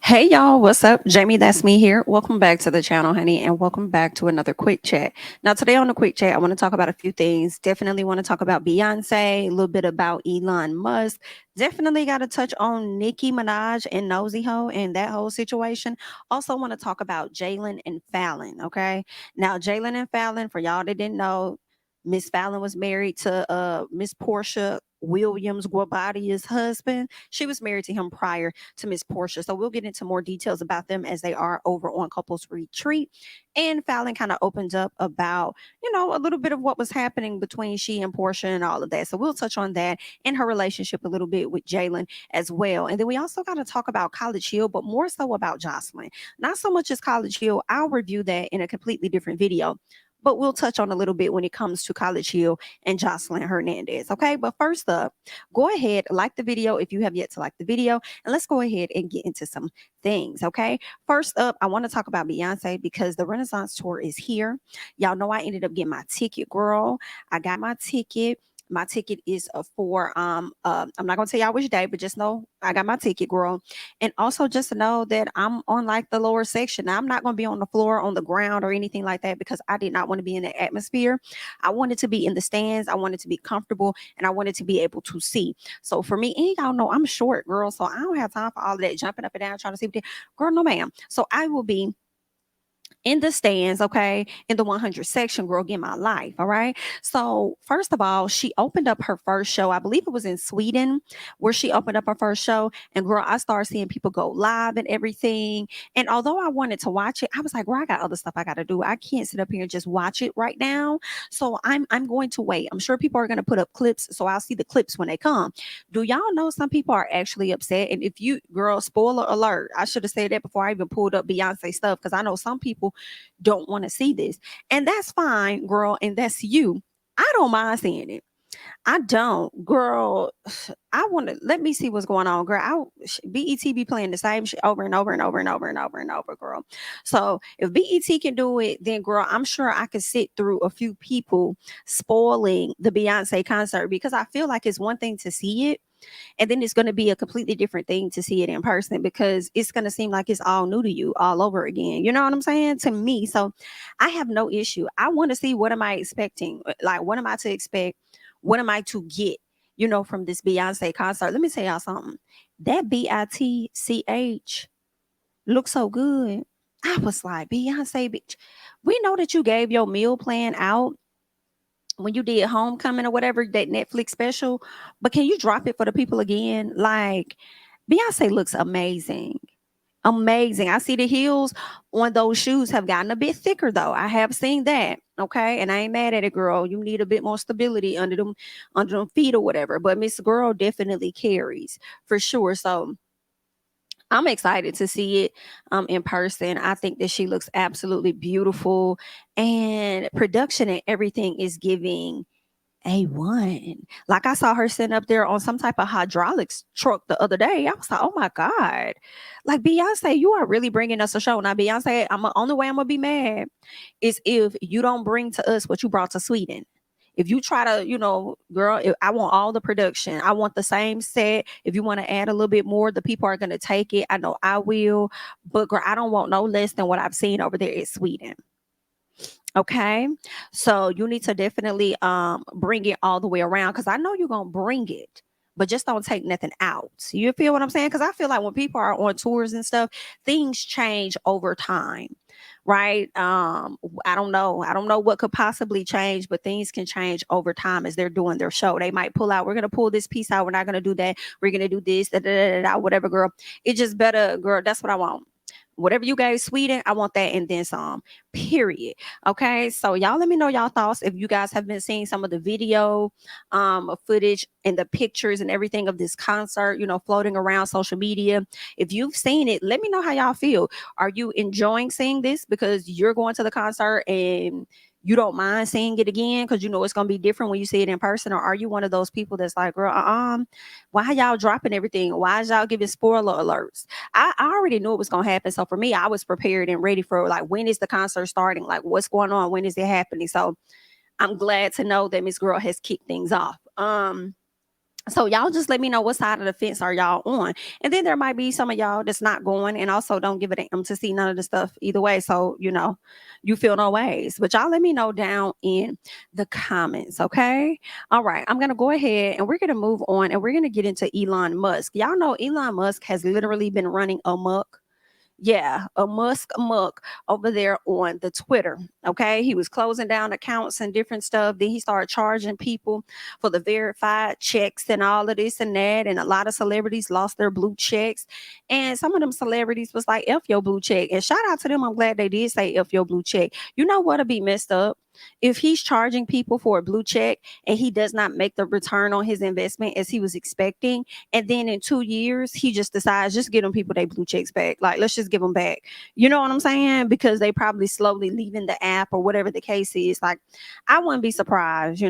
Hey y'all, what's up? Jamie, that's me here. Welcome back to the channel, honey, and welcome back to another quick chat. Now, today on the quick chat, I want to talk about a few things. Definitely want to talk about Beyonce, a little bit about Elon Musk. Definitely got to touch on Nicki Minaj and Nosy Ho and that whole situation. Also, want to talk about Jalen and Fallon. Okay, now Jalen and Fallon, for y'all that didn't know, Miss Fallon was married to Miss Portia Williams Guabadia's husband. She was married to him prior to Miss Portia. So we'll get into more details about them as they are over on Couples Retreat. And Fallon kind of opens up about, a little bit of what was happening between she and Portia and all of that. So we'll touch on that and her relationship a little bit with Jalen as well. And then we also got to talk about College Hill, but more so about Joseline. Not so much as College Hill. I'll review that in a completely different video, but we'll touch on a little bit when it comes to College Hill and Joseline Hernandez. Okay. But first up, go ahead, like the video if you have yet to like the video, and let's go ahead and get into some things. Okay. First up, I want to talk about Beyonce because the Renaissance tour is here. Y'all know I ended up getting my ticket, girl. I got my ticket. My ticket is for I'm not gonna tell y'all which day, but just know I got my ticket, girl. And also just to know that I'm on like the lower section. Now, I'm not gonna be on the floor, on the ground, or anything like that because I did not want to be in the atmosphere. I wanted to be in the stands, I wanted to be comfortable, and I wanted to be able to see. So for me, and y'all know I'm short, girl. So I don't have time for all of that jumping up and down trying to see. Girl, no ma'am. So I will be in the stands, okay, in the 100 section, girl, get my life, all right? So, first of all, she opened up her first show. I believe it was in Sweden where she opened up her first show. And, girl, I started seeing people go live and everything. And although I wanted to watch it, I was like, girl, I got other stuff I got to do. I can't sit up here and just watch it right now. So, I'm going to wait. I'm sure people are going to put up clips. So, I'll see the clips when they come. Do y'all know some people are actually upset? And if you, girl, spoiler alert, I should have said that before I even pulled up Beyonce stuff because I know some people don't want to see this. And that's fine, girl. And that's you. I don't mind seeing it. I don't, girl. I want to let me see what's going on, girl. BET be playing the same shit over and over and over and over and over and over, girl. So if BET can do it, then girl, I'm sure I could sit through a few people spoiling the Beyonce concert because I feel like it's one thing to see it, and then it's going to be a completely different thing to see it in person because it's going to seem like it's all new to you all over again. You know what I'm saying? To me. So I have no issue. I want to see what am I expecting? Like, what am I to expect? What am I to get, from this Beyonce concert? Let me tell y'all something. That BITCH looks so good. I was like, Beyonce, bitch, we know that you gave your meal plan out when you did Homecoming or whatever, that Netflix special, but can you drop it for the people again? Like, Beyonce looks amazing. Amazing. I see the heels on those shoes have gotten a bit thicker though. I have seen that. Okay. And I ain't mad at it, girl. You need a bit more stability under them feet or whatever. But Miss Girl definitely carries for sure. So I'm excited to see it in person. I think that she looks absolutely beautiful, and production and everything is giving A1. Like I saw her sitting up there on some type of hydraulics truck the other day. I was like, oh my God. Like, Beyonce, you are really bringing us a show. Now, Beyonce, only way I'm going to be mad is if you don't bring to us what you brought to Sweden. If you try to, girl, I want all the production. I want the same set. If you want to add a little bit more, the people are going to take it. I know I will. But, girl, I don't want no less than what I've seen over there in Sweden. Okay. So you need to definitely bring it all the way around because I know you're gonna bring it, but just don't take nothing out. You feel what I'm saying? Because I feel like when people are on tours and stuff, things change over time. Right. I don't know. I don't know what could possibly change, but things can change over time as they're doing their show. They might pull out, we're gonna pull this piece out, we're not gonna do that, we're gonna do this, whatever, girl. It just better, girl. That's what I want. Whatever you gave Sweden, I want that and then some. Period. Okay. So y'all let me know y'all thoughts if you guys have been seeing some of the video footage and the pictures and everything of this concert, floating around social media. If you've seen it, let me know how y'all feel. Are you enjoying seeing this because you're going to the concert and you don't mind seeing it again because you know it's gonna be different when you see it in person? Or are you one of those people that's like, girl, why y'all dropping everything? Why is y'all giving spoiler alerts? I already knew it was gonna happen. So for me, I was prepared and ready for, like, when is the concert starting? Like, what's going on? When is it happening? So I'm glad to know that Miss Girl has kicked things off. So y'all just let me know what side of the fence are y'all on. And then there might be some of y'all that's not going and also don't give a damn to see none of the stuff either way. So, you feel no ways. But y'all let me know down in the comments, okay? All right, I'm going to go ahead and we're going to move on and we're going to get into Elon Musk. Y'all know Elon Musk has literally been running amok. Yeah, a muck over there on the Twitter. Okay. He was closing down accounts and different stuff. Then he started charging people for the verified checks and all of this and that. And a lot of celebrities lost their blue checks. And some of them celebrities was like, F your blue check. And shout out to them. I'm glad they did say F your blue check. You know what'll be messed up? If he's charging people for a blue check and he does not make the return on his investment as he was expecting, and then in 2 years he just decides just get them people they blue checks back, like let's just give them back, you know what I'm saying, because they probably slowly leaving the app or whatever the case is. Like, I wouldn't be surprised.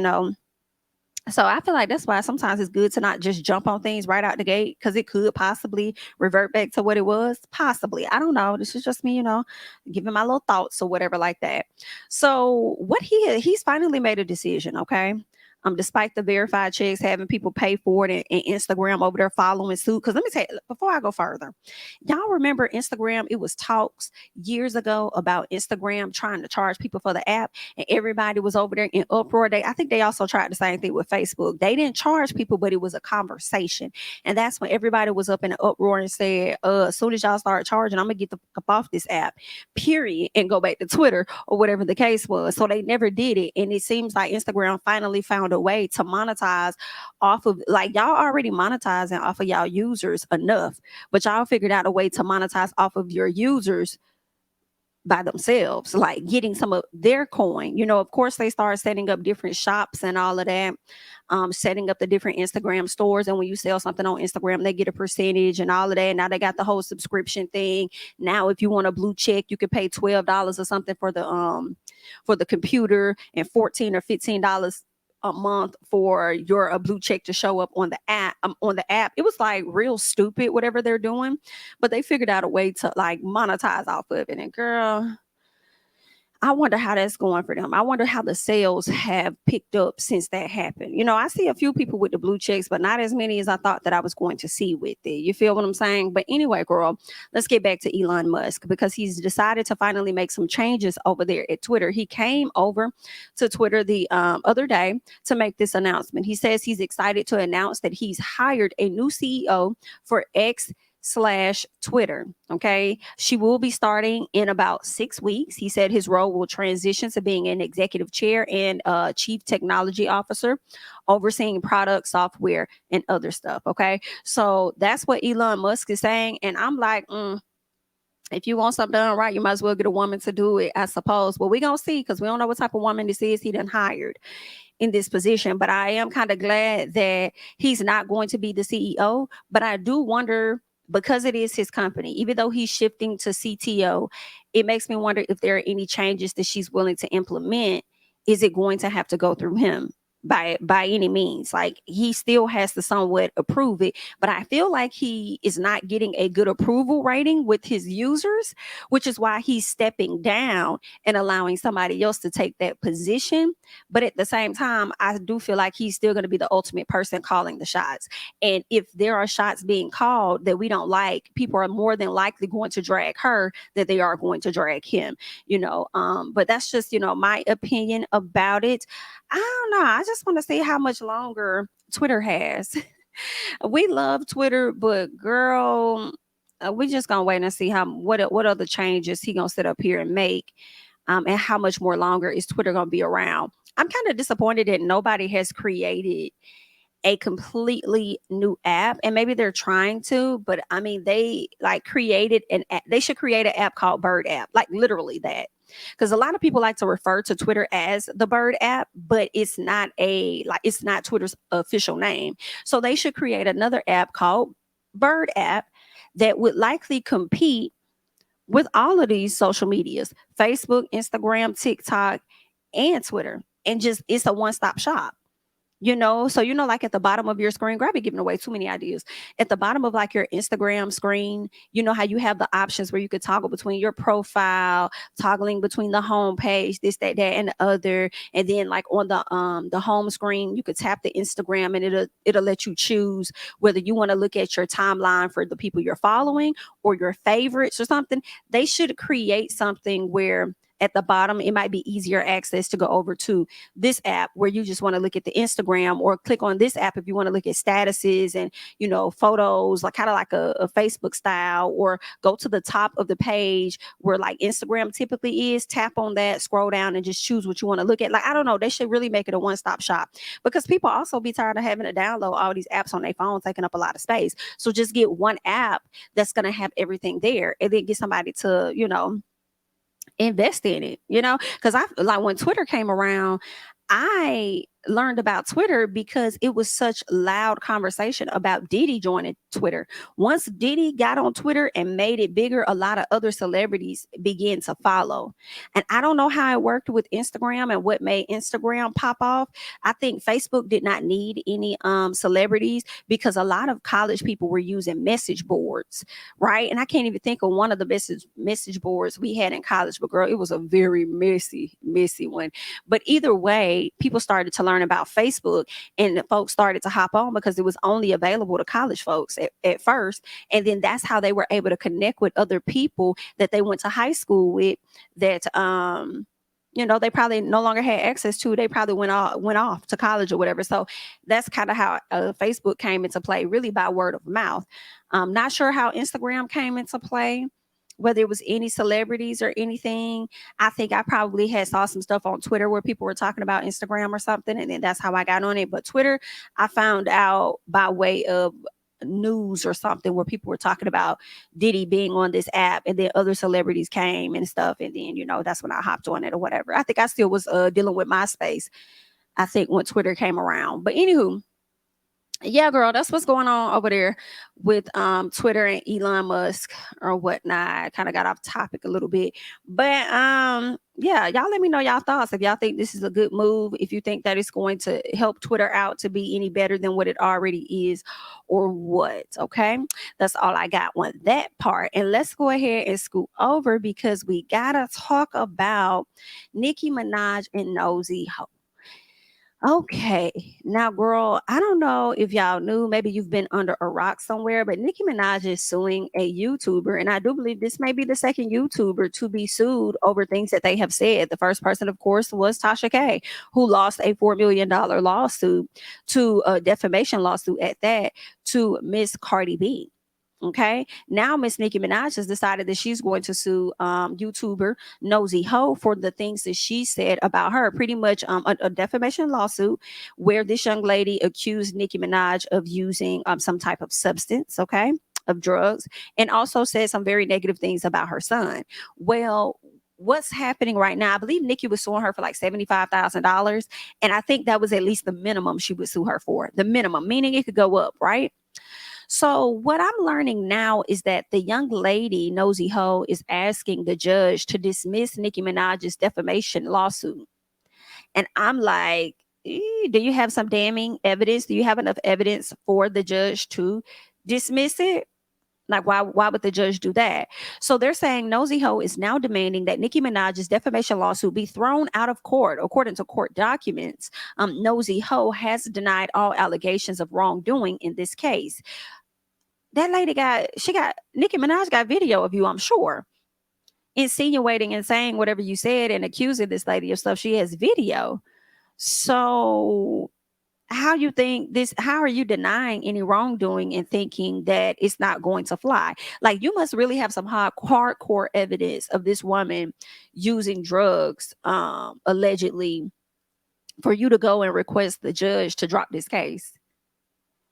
So I feel like that's why sometimes it's good to not just jump on things right out the gate, because it could possibly revert back to what it was. Possibly. I don't know. This is just me, giving my little thoughts or whatever like that. So what he's finally made a decision, okay? Despite the verified checks, having people pay for it, and Instagram over there following suit. Because let me tell you, before I go further, y'all remember Instagram? It was talks years ago about Instagram trying to charge people for the app, and everybody was over there in uproar. I think they also tried the same thing with Facebook. They didn't charge people, but it was a conversation, and that's when everybody was up in an uproar and said, as soon as y'all start charging, I'm gonna get the fuck up off this app, period, and go back to Twitter or whatever the case was. So they never did it, and it seems like Instagram finally found a way to monetize off of, like, y'all already monetizing off of y'all users enough, but y'all figured out a way to monetize off of your users by themselves, like getting some of their coin. Of course, they started setting up different shops and all of that, setting up the different Instagram stores. And when you sell something on Instagram, they get a percentage and all of that. Now they got the whole subscription thing. Now, if you want a blue check, you could pay $12 or something for the computer, and $14 or $15 a month for your a blue check to show up on the app. It was like real stupid, whatever they're doing, but they figured out a way to like monetize off of it. And girl, I wonder how that's going for them. I wonder how the sales have picked up since that happened. I see a few people with the blue checks, but not as many as I thought that I was going to see with it. You feel what I'm saying? But anyway, girl, let's get back to Elon Musk, because he's decided to finally make some changes over there at Twitter. He came over to Twitter the other day to make this announcement. He says he's excited to announce that he's hired a new CEO for X/Twitter. Okay. She will be starting in about 6 weeks. He said his role will transition to being an executive chair and chief technology officer, overseeing product, software, and other stuff. Okay. So that's what Elon Musk is saying. And I'm like, if you want something done right, you might as well get a woman to do it, I suppose. Well, we're going to see, because we don't know what type of woman this is he done hired in this position. But I am kind of glad that he's not going to be the CEO. But I do wonder, because it is his company, even though he's shifting to CTO, it makes me wonder if there are any changes that she's willing to implement. Is it going to have to go through him by any means? Like, he still has to somewhat approve it, but I feel like he is not getting a good approval rating with his users, which is why he's stepping down and allowing somebody else to take that position. But at the same time, I do feel like he's still going to be the ultimate person calling the shots. And if there are shots being called that we don't like, people are more than likely going to drag her that they are going to drag him. But that's just my opinion about it. I don't know. I just want to see how much longer Twitter has. We love Twitter, but girl, we just gonna wait and see what other changes he gonna sit up here and make, and how much more longer is Twitter gonna be around. I'm kind of disappointed that nobody has created a completely new app, and maybe they're trying to, but I mean, they like created an app. They should create an app called Bird App, like literally that, because a lot of people like to refer to Twitter as the Bird App, but it's not Twitter's official name. So they should create another app called Bird App that would likely compete with all of these social medias: Facebook, Instagram, TikTok, and Twitter, and just it's a one-stop shop. So like at the bottom of your screen, grab it, giving away too many ideas. At the bottom of like your Instagram screen, how you have the options where you could toggle between your profile, toggling between the home page, this, that, and the other. And then like on the home screen, you could tap the Instagram and it'll let you choose whether you want to look at your timeline for the people you're following or your favorites or something. They should create something where at the bottom it might be easier access to go over to this app where you just want to look at the Instagram, or click on this app if you want to look at statuses and photos, like kind of like a Facebook style, or go to the top of the page where like Instagram typically is, tap on that, scroll down and just choose what you want to look at. Like, I don't know, they should really make it a one-stop shop, because people also be tired of having to download all these apps on their phone, taking up a lot of space. So just get one app that's going to have everything there, and then get somebody to invest in it, because I like when Twitter came around, I learned about Twitter because it was such loud conversation about Diddy joining Twitter. Once Diddy got on Twitter and made it bigger, a lot of other celebrities began to follow. And I don't know how it worked with Instagram and what made Instagram pop off. I think Facebook did not need any celebrities, because a lot of college people were using message boards, right? And I can't even think of one of the message boards we had in college, but girl, it was a very messy one. But either way, people started to learn about Facebook, and the folks started to hop on because it was only available to college folks at first. And then that's how they were able to connect with other people that they went to high school with, that they probably no longer had access to. They probably went off to college or whatever. So that's kind of how Facebook came into play, really by word of mouth. Not sure how Instagram came into play, whether it was any celebrities or anything. I think I probably had saw some stuff on Twitter where people were talking about Instagram or something, and then that's how I got on it. But Twitter, I found out by way of news or something, where people were talking about Diddy being on this app, and then other celebrities came and stuff, and then that's when I hopped on it or whatever. I think I still was dealing with MySpace, I think, when Twitter came around. But anywho, yeah, girl, that's what's going on over there with Twitter and Elon Musk or whatnot. Kind of got off topic a little bit, but yeah, y'all let me know y'all thoughts, if y'all think this is a good move, if you think that it's going to help Twitter out to be any better than what it already is, or what. Okay, that's all I got on that part. And let's go ahead and scoot over, because we gotta talk about Nicki Minaj and Nosy Ho. Okay. Now, girl, I don't know if y'all knew, maybe you've been under a rock somewhere, but Nicki Minaj is suing a YouTuber. And I do believe this may be the second YouTuber to be sued over things that they have said. The first person, of course, was Tasha K, who lost a $4 million lawsuit, to a defamation lawsuit at that, to Miss Cardi B. Okay. Now Miss Nicki Minaj has decided that she's going to sue YouTuber Nosy Ho for the things that she said about her. Pretty much a defamation lawsuit where this young lady accused Nicki Minaj of using some type of substance, okay, of drugs, and also said some very negative things about her son. Well, what's happening right now? I believe Nicki was suing her for like $75,000, and I think that was at least the minimum she would sue her for. The minimum, meaning it could go up, right? So what I'm learning now is that the young lady, Nosy Ho, is asking the judge to dismiss Nicki Minaj's defamation lawsuit. And I'm like, do you have some damning evidence? Do you have enough evidence for the judge to dismiss it? Like, why would the judge do that? So they're saying Nosy Ho is now demanding that Nicki Minaj's defamation lawsuit be thrown out of court. According to court documents, Nosy Ho has denied all allegations of wrongdoing in this case. That lady Nicki Minaj got video of you, I'm sure, insinuating and saying whatever you said and accusing this lady of stuff. She has video. So how are you denying any wrongdoing and thinking that it's not going to fly? Like, you must really have some hardcore evidence of this woman using drugs, allegedly, for you to go and request the judge to drop this case.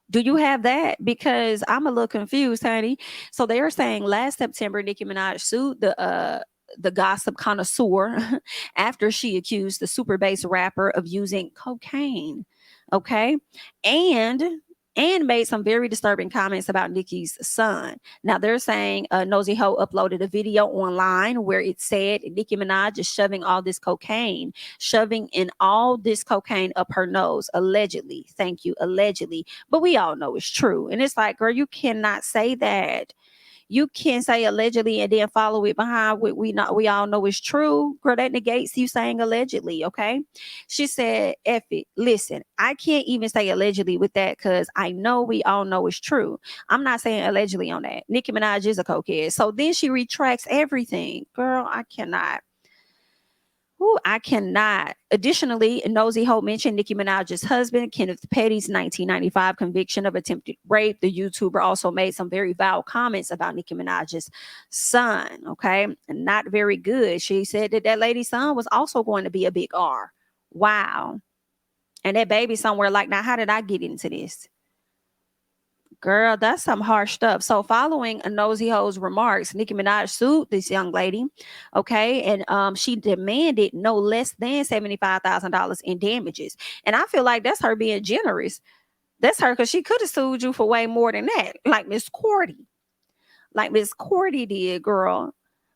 Do you have that? Because I'm a little confused, honey. So they are saying last September, Nicki Minaj sued the gossip connoisseur after she accused the super bass rapper of using cocaine. Okay. And and made some very disturbing comments about Nicki's son. Now they're saying Nosy Ho uploaded a video online where it said Nicki Minaj is shoving all this cocaine up her nose, allegedly. Thank you, allegedly. But we all know it's true. And it's like, girl, you cannot say that. You can't say allegedly and then follow it behind what we all know is true. Girl, that negates you saying allegedly, okay? She said, F it. Listen, I can't even say allegedly with that because I know we all know it's true. I'm not saying allegedly on that. Nicki Minaj is a cokehead. So then she retracts everything. Girl, I cannot. Ooh, I cannot. Additionally, Nosy Hope mentioned Nicki Minaj's husband, Kenneth Petty's 1995 conviction of attempted rape. The YouTuber also made some very vile comments about Nicki Minaj's son. Okay, not very good. She said that lady's son was also going to be a big R. Wow. And that baby somewhere like, now, how did I get into this? Girl, that's some harsh stuff. So following a Nosy Ho's remarks, Nicki Minaj sued this young lady, okay? And she demanded no less than $75,000 in damages. And I feel like that's her being generous. That's her, because she could have sued you for way more than that, like Miss Cordy. Like Miss Cordy did, girl.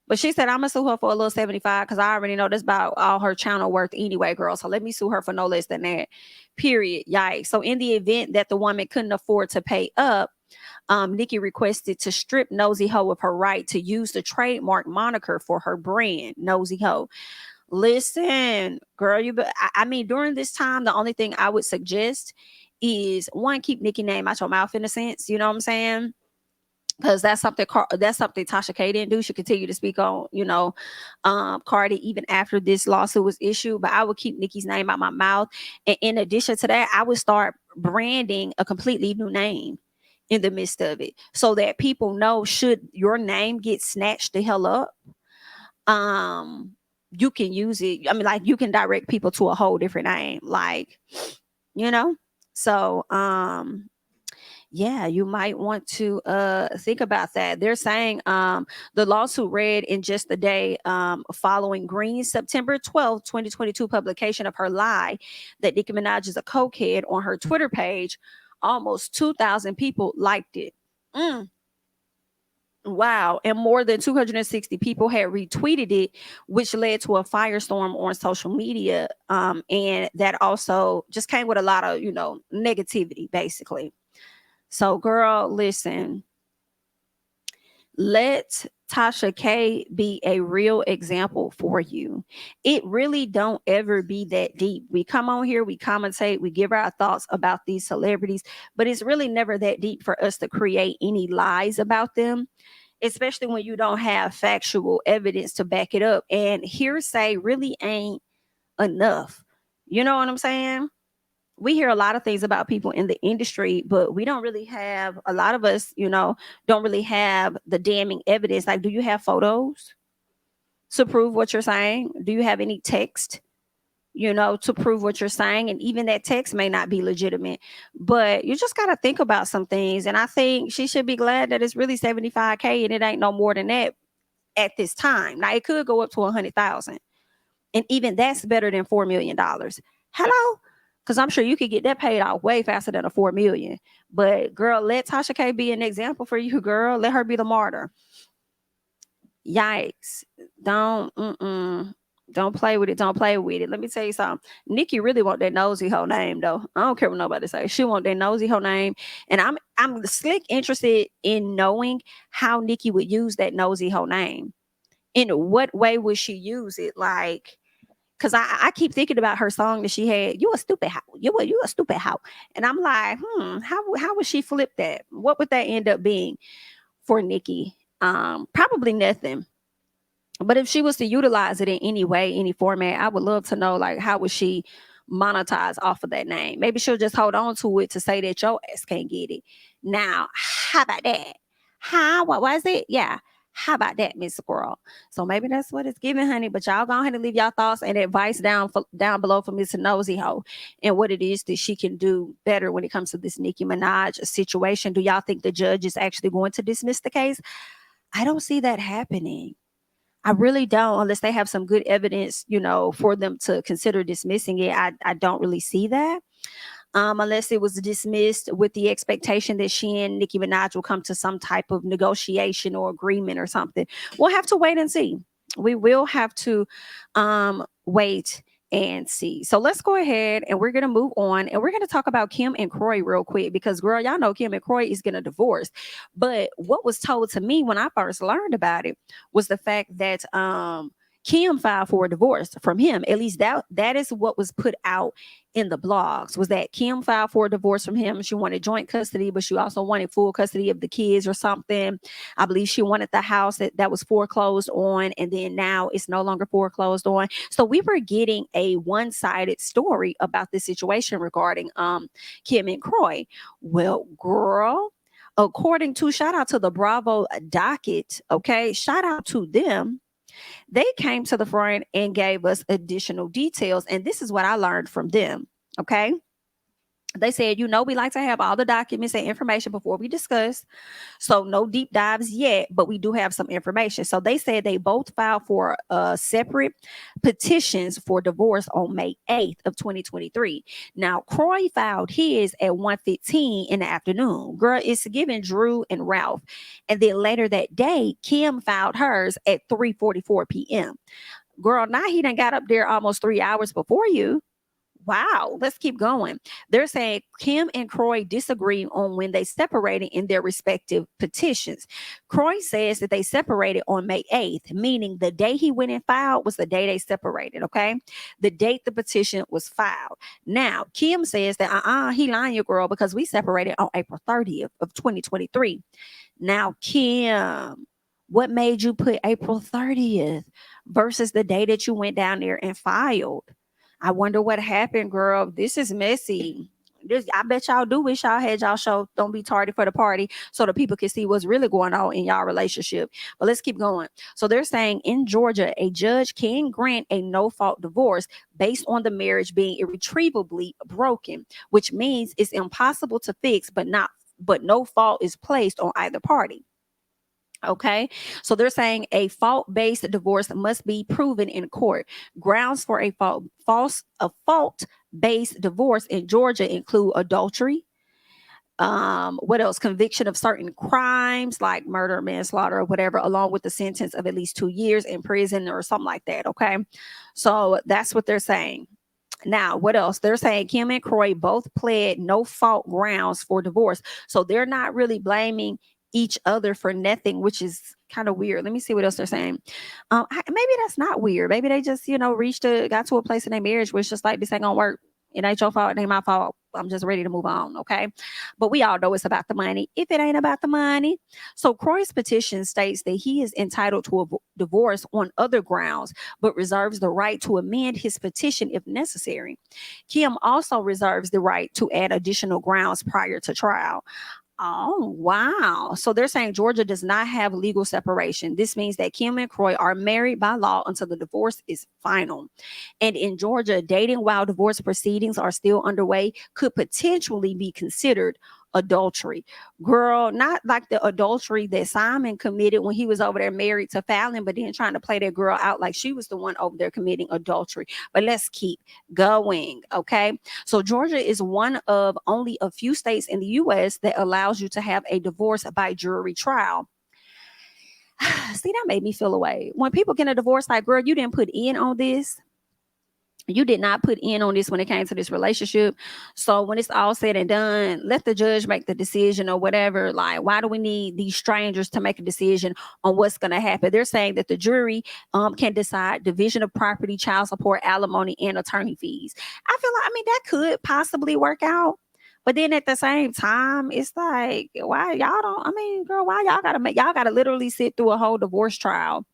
But she said, I'm going to sue her for a little 75 because I already know that's about all her channel worth anyway, girl. So let me sue her for no less than that, period. Yikes. So in the event that the woman couldn't afford to pay up, Nicki requested to strip Nosy Ho of her right to use the trademark moniker for her brand, Nosy Ho. Listen, girl, I mean, during this time, the only thing I would suggest is, one, keep Nicki name out your mouth in a sense. You know what I'm saying? Because that's something Tasha K didn't do. She continued to speak on, Cardi even after this lawsuit was issued. But I would keep Nicki's name out my mouth. And in addition to that, I would start branding a completely new name in the midst of it, so that people know, should your name get snatched the hell up, you can use it. I mean, like, you can direct people to a whole different name, like, so yeah, you might want to think about that. They're saying the lawsuit read in just the day following Green's September 12th, 2022 publication of her lie that Nicki Minaj is a cokehead on her Twitter page. Almost 2,000 people liked it. Wow. And more than 260 people had retweeted it, which led to a firestorm on social media. And that also just came with a lot of, negativity, basically. So, girl, listen, let Tasha K be a real example for you. It really don't ever be that deep. We come on here, we commentate, we give our thoughts about these celebrities, but it's really never that deep for us to create any lies about them, especially when you don't have factual evidence to back it up. And hearsay really ain't enough. You know what I'm saying? We hear a lot of things about people in the industry, but we don't really have, a lot of us, don't really have the damning evidence. Like, do you have photos to prove what you're saying? Do you have any text, to prove what you're saying? And even that text may not be legitimate, but you just got to think about some things. And I think she should be glad that it's really 75K and it ain't no more than that at this time. Now, it could go up to 100,000. And even that's better than $4 million. Hello? Because I'm sure you could get that paid out way faster than a $4 million. But girl, let Tasha K be an example for you, girl. Let her be the martyr. Yikes. Don't play with it. Don't play with it. Let me tell you something. Nicki really want that nosy hoe name, though. I don't care what nobody say. She want that nosy hoe name. And I'm slick interested in knowing how Nicki would use that nosy hoe name. In what way would she use it? Like, because I keep thinking about her song that she had, You a Stupid Hoe. You a Stupid Hoe. And I'm like, how would she flip that? What would that end up being for Nicki? Probably nothing. But if she was to utilize it in any way, any format, I would love to know, like, how would she monetize off of that name? Maybe she'll just hold on to it to say that your ass can't get it. Now, how about that? What was it? Yeah. How about that, Miss Squirrel? So maybe that's what it's giving, honey. But y'all go ahead and leave y'all thoughts and advice down below for Miss Nosy Ho and what it is that she can do better when it comes to this Nicki Minaj situation. Do y'all think the judge is actually going to dismiss the case? I don't see that happening. I really don't, unless they have some good evidence, for them to consider dismissing it. I don't really see that. unless it was dismissed with the expectation that she and Nicki Minaj will come to some type of negotiation or agreement or something. We'll have to wait and see. We will have to wait and see. So let's go ahead and we're going to move on and we're going to talk about Kim and Kroy real quick because, girl, y'all know Kim and Kroy is going to divorce. But what was told to me when I first learned about it was the fact that Kim filed for a divorce from him. At least that is what was put out in the blogs, was that Kim filed for a divorce from him. She wanted joint custody, but she also wanted full custody of the kids or something. I believe she wanted the house that was foreclosed on, and then now it's no longer foreclosed on. So we were getting a one-sided story about this situation regarding Kim and Kroy. Well, girl, according to, shout out to the Bravo docket, okay? Shout out to them. They came to the front and gave us additional details. And this is what I learned from them. Okay. They said, we like to have all the documents and information before we discuss. So no deep dives yet, but we do have some information. So they said they both filed for separate petitions for divorce on May 8th of 2023. Now, Kroy filed his at 1:15 in the afternoon. Girl, it's giving Drew and Ralph. And then later that day, Kim filed hers at 3:44 p.m. Girl, now he done got up there almost 3 hours before you. Wow, let's keep going. They're saying Kim and Kroy disagree on when they separated in their respective petitions. Kroy says that they separated on May 8th, meaning the day he went and filed was the day they separated, okay? The date the petition was filed. Now, Kim says that, he lying, your girl, because we separated on April 30th of 2023. Now, Kim, what made you put April 30th versus the day that you went down there and filed? I wonder what happened, girl. This is messy. I bet y'all do wish y'all had y'all show Don't Be Tardy for the Party so the people can see what's really going on in y'all relationship. But let's keep going. So they're saying in Georgia, a judge can grant a no-fault divorce based on the marriage being irretrievably broken, which means it's impossible to fix, but no fault is placed on either party. Okay, so they're saying a fault-based divorce must be proven in court. Grounds for a fault-based divorce in Georgia include adultery. What else? Conviction of certain crimes like murder, manslaughter, or whatever, along with the sentence of at least 2 years in prison or something like that. Okay, so that's what they're saying. Now, what else? They're saying Kim and Kroy both pled no fault grounds for divorce. So they're not really blaming each other for nothing, which is kind of weird. Let me see what else they're saying. Maybe that's not weird. Maybe they just, got to a place in their marriage where it's just like, this ain't gonna work. It ain't your fault. It ain't my fault. I'm just ready to move on. Okay. But we all know it's about the money. If it ain't about the money. So Kroy's petition states that he is entitled to a divorce on other grounds, but reserves the right to amend his petition if necessary. Kim also reserves the right to add additional grounds prior to trial. Oh, wow. So they're saying Georgia does not have legal separation. This means that Kim and Kroy are married by law until the divorce is final. And in Georgia, dating while divorce proceedings are still underway could potentially be considered adultery. Girl, not like the adultery that Simon committed when he was over there married to Fallon, but then trying to play that girl out like she was the one over there committing adultery. But let's keep going, okay? So Georgia is one of only a few states in the U.S. that allows you to have a divorce by jury trial. See, that made me feel away. When people get a divorce, like, girl, you didn't put in on this. You did not put in on this when it came to this relationship. So when it's all said and done, let the judge make the decision or whatever. Like, why do we need these strangers to make a decision on what's going to happen? They're saying that the jury can decide division of property, child support, alimony, and attorney fees. I feel like, that could possibly work out. But then at the same time, it's like, why y'all don't, girl, why y'all gotta literally sit through a whole divorce trial,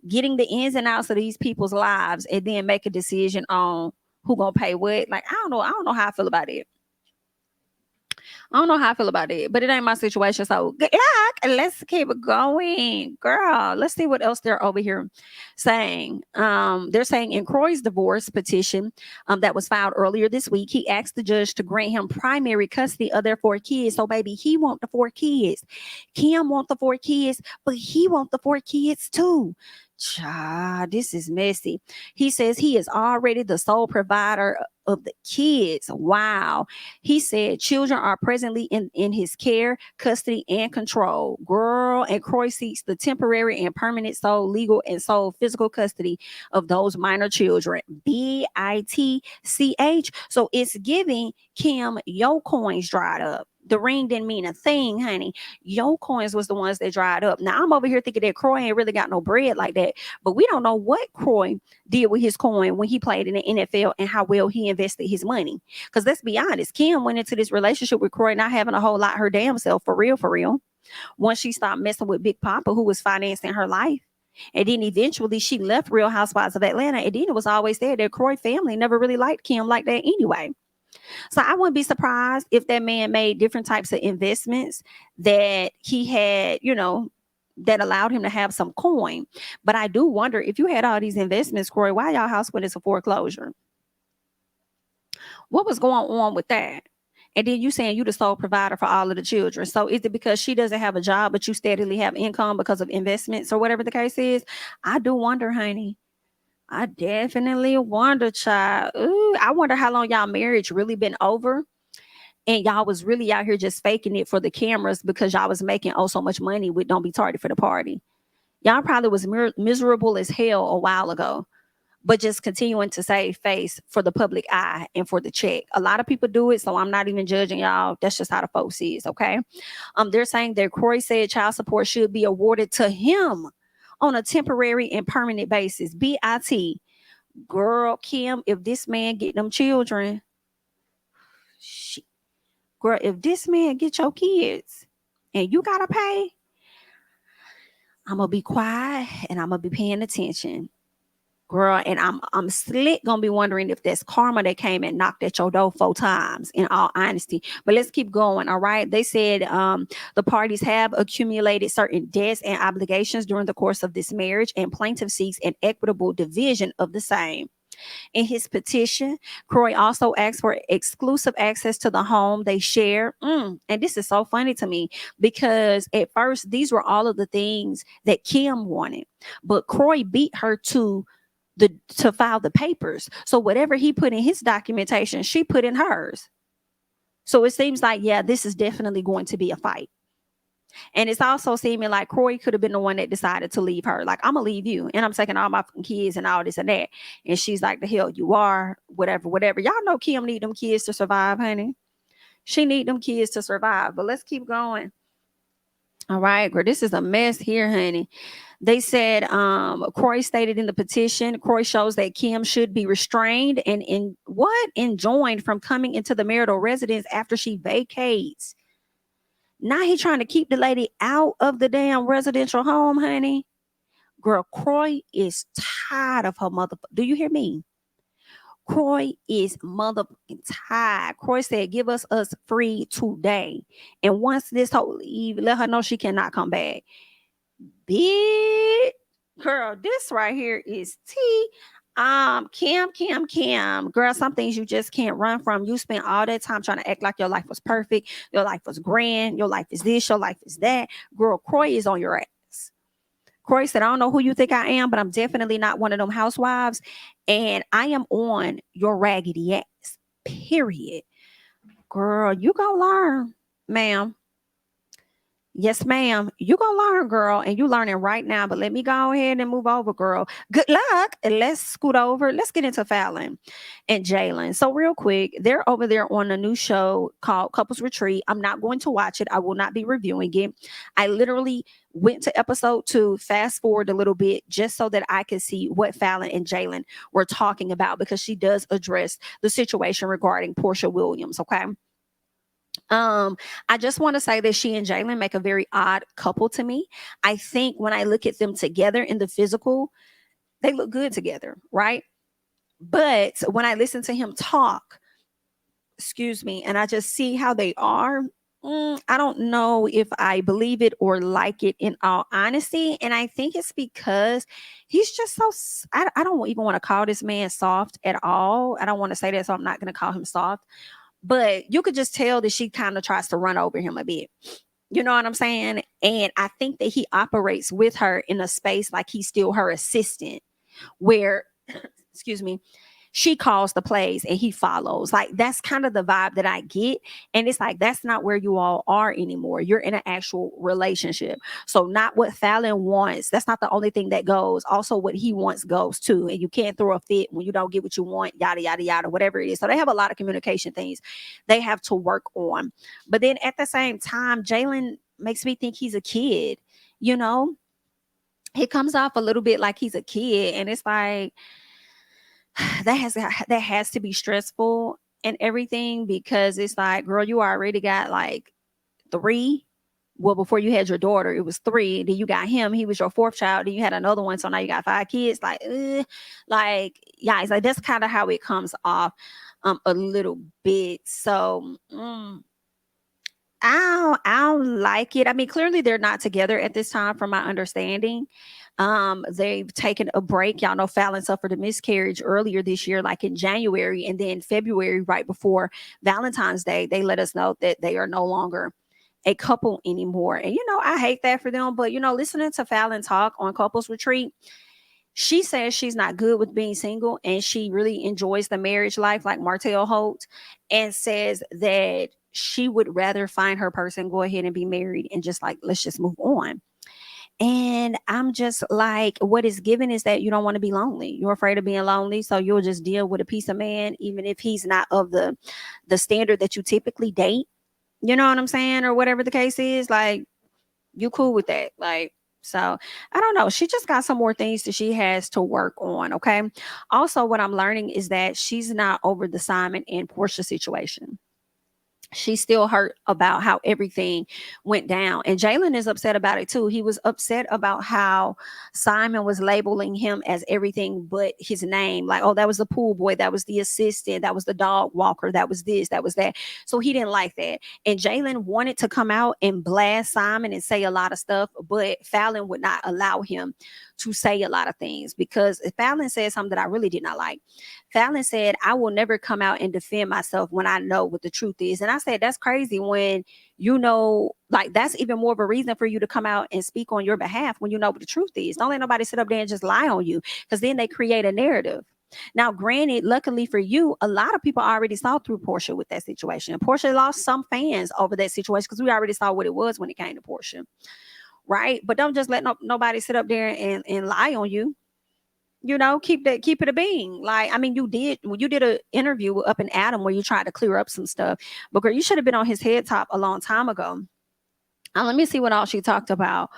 getting the ins and outs of these people's lives, and then make a decision on who gonna pay what. Like, I don't know how I feel about it. I don't know how I feel about it, but it ain't my situation. So good luck. And let's keep it going. Girl, let's see what else they're over here saying. They're saying in Croy's divorce petition that was filed earlier this week, he asked the judge to grant him primary custody of their 4 kids. So, baby, he want the 4 kids. Kim want the 4 kids, but he want the 4 kids too. Child, this is messy. He says he is already the sole provider of the kids. Wow. He said children are presently in his care, custody, and control. Girl, and Croy seeks the temporary and permanent sole legal and sole physical custody of those minor children. BITCH. So it's giving Kim, your coins dried up. The ring didn't mean a thing, honey. Your coins was the ones that dried up. Now I'm over here thinking that Croy ain't really got no bread like that, but we don't know what Croy did with his coin when he played in the NFL and how well he invested his money. Because let's be honest, Kim went into this relationship with Croy not having a whole lot her damn self, for real, for real. Once she stopped messing with Big Papa, who was financing her life. And then eventually she left Real Housewives of Atlanta. And then it was always there that Croy family never really liked Kim like that anyway. So I wouldn't be surprised if that man made different types of investments that he had, that allowed him to have some coin. But I do wonder, if you had all these investments, Croy, why y'all house went into foreclosure? What was going on with that? And then you saying you the sole provider for all of the children. So is it because she doesn't have a job, but you steadily have income because of investments or whatever the case is? I do wonder, honey. I definitely wonder, child. Ooh, I wonder how long y'all marriage really been over. And y'all was really out here just faking it for the cameras because y'all was making so much money with Don't Be Tardy for the Party. Y'all probably was miserable as hell a while ago, but just continuing to save face for the public eye and for the check. A lot of people do it, so I'm not even judging y'all. That's just how the folks is, okay? They're saying that Croy said child support should be awarded to him on a temporary and permanent basis. BIT. Girl, Kim, if this man get them children, shit. Girl, if this man get your kids and you gotta pay, I'm gonna be quiet and I'm gonna be paying attention. Girl, and I'm slick gonna be wondering if that's karma that came and knocked at your door 4 times, in all honesty. But let's keep going. All right. They said the parties have accumulated certain debts and obligations during the course of this marriage, and plaintiff seeks an equitable division of the same. In his petition, Croy also asked for exclusive access to the home they share. And this is so funny to me because at first these were all of the things that Kim wanted, but Croy beat her to file the papers. So whatever he put in his documentation, she put in hers. So it seems like, yeah, this is definitely going to be a fight. And it's also seeming like Croy could have been the one that decided to leave her. Like, I'm going to leave you and I'm taking all my kids and all this and that. And she's like, the hell you are, whatever. Y'all know Kim need them kids to survive, honey. She need them kids to survive. But let's keep going. All right, girl, this is a mess here, honey. They said Croy stated in the petition, Croy shows that Kim should be restrained and enjoined from coming into the marital residence after she vacates. Now he trying to keep the lady out of the damn residential home, honey. Girl, Croy is tired of her mother. Do you hear me? Croy is motherfucking tired. Croy said, give us free today. And once this whole leave, let her know she cannot come back. Bitch. Girl, this right here is tea. Kim. Girl, some things you just can't run from. You spent all that time trying to act like your life was perfect. Your life was grand. Your life is this. Your life is that. Girl, Croy is on your ass. Croy said, I don't know who you think I am, but I'm definitely not one of them housewives. And I am on your raggedy ass. Period. Girl, you gonna learn, ma'am. Yes, ma'am. You gonna learn, girl, and you learning right now. But let me go ahead and move over, girl. Good luck. And let's scoot over. Let's get into Fallon and Jalen. So real quick, they're over there on a new show called Couples Retreat. I'm not going to watch it. I will not be reviewing it. I literally went to episode 2, fast forward a little bit, just so that I could see what Fallon and Jalen were talking about, because she does address the situation regarding Portia Williams. Okay. I just want to say that she and Jalen make a very odd couple to me. I think when I look at them together in the physical, they look good together, right? But when I listen to him talk, excuse me, and I just see how they are, I don't know if I believe it or like it, in all honesty. And I think it's because he's just so, I don't even want to call this man soft at all. I don't want to say that, so I'm not going to call him soft. But you could just tell that she kind of tries to run over him a bit. You know what I'm saying? And I think that he operates with her in a space like he's still her assistant, where, excuse me, she calls the plays and he follows. Like, that's kind of the vibe that I get. And it's like, that's not where you all are anymore. You're in an actual relationship. So not what Fallon wants. That's not the only thing that goes. Also what he wants goes too. And you can't throw a fit when you don't get what you want, yada, yada, yada, whatever it is. So they have a lot of communication things they have to work on. But then at the same time, Jalen makes me think he's a kid, you know? He comes off a little bit like he's a kid. And it's like, that has to be stressful and everything, because it's like, girl, you already got like three. Well, before you had your daughter, it was three. Then you got him; he was your fourth child. Then you had another one, so now you got five kids. Like, yeah, it's like that's kind of how it comes off, a little bit. So, I don't like it. I mean, clearly they're not together at this time, from my understanding. They've taken a break. Y'all know Fallon suffered a miscarriage earlier this year, like in January, and then February, right before Valentine's Day, they let us know that they are no longer a couple anymore. And I hate that for them. But listening to Fallon talk on Couples Retreat, she says she's not good with being single and she really enjoys the marriage life, like Martell Holt, and says that she would rather find her person, go ahead and be married, and just like, let's just move on. And I'm just like, what is given is that you don't want to be lonely. You're afraid of being lonely, so you'll just deal with a piece of man, even if he's not of the standard that you typically date. You know what I'm saying? Or whatever the case is, like, you cool with that. Like, so I don't know. She just got some more things that she has to work on. Okay. Also, what I'm learning is that she's not over the Simon and Portia situation. She's still hurt about how everything went down. And Jalen is upset about it too. He was upset about how Simon was labeling him as everything but his name. Like, oh, that was the pool boy, that was the assistant, that was the dog walker, that was this, that was that. So he didn't like that. And Jalen wanted to come out and blast Simon and say a lot of stuff, but Fallon would not allow him to say a lot of things, because Fallon said something that I really did not like. Fallon said, I will never come out and defend myself when I know what the truth is. And I said, that's crazy, when like, that's even more of a reason for you to come out and speak on your behalf when you know what the truth is. Don't let nobody sit up there and just lie on you, because then they create a narrative. Now, granted, luckily for you, a lot of people already saw through Portia with that situation. Portia lost some fans over that situation because we already saw what it was when it came to Portia. Right? But don't just let nobody sit up there and lie on you. Keep it a being. Like, I mean, you did an interview with Up and Adam where you tried to clear up some stuff, but girl, you should have been on his head top a long time ago. Let me see what all she talked about.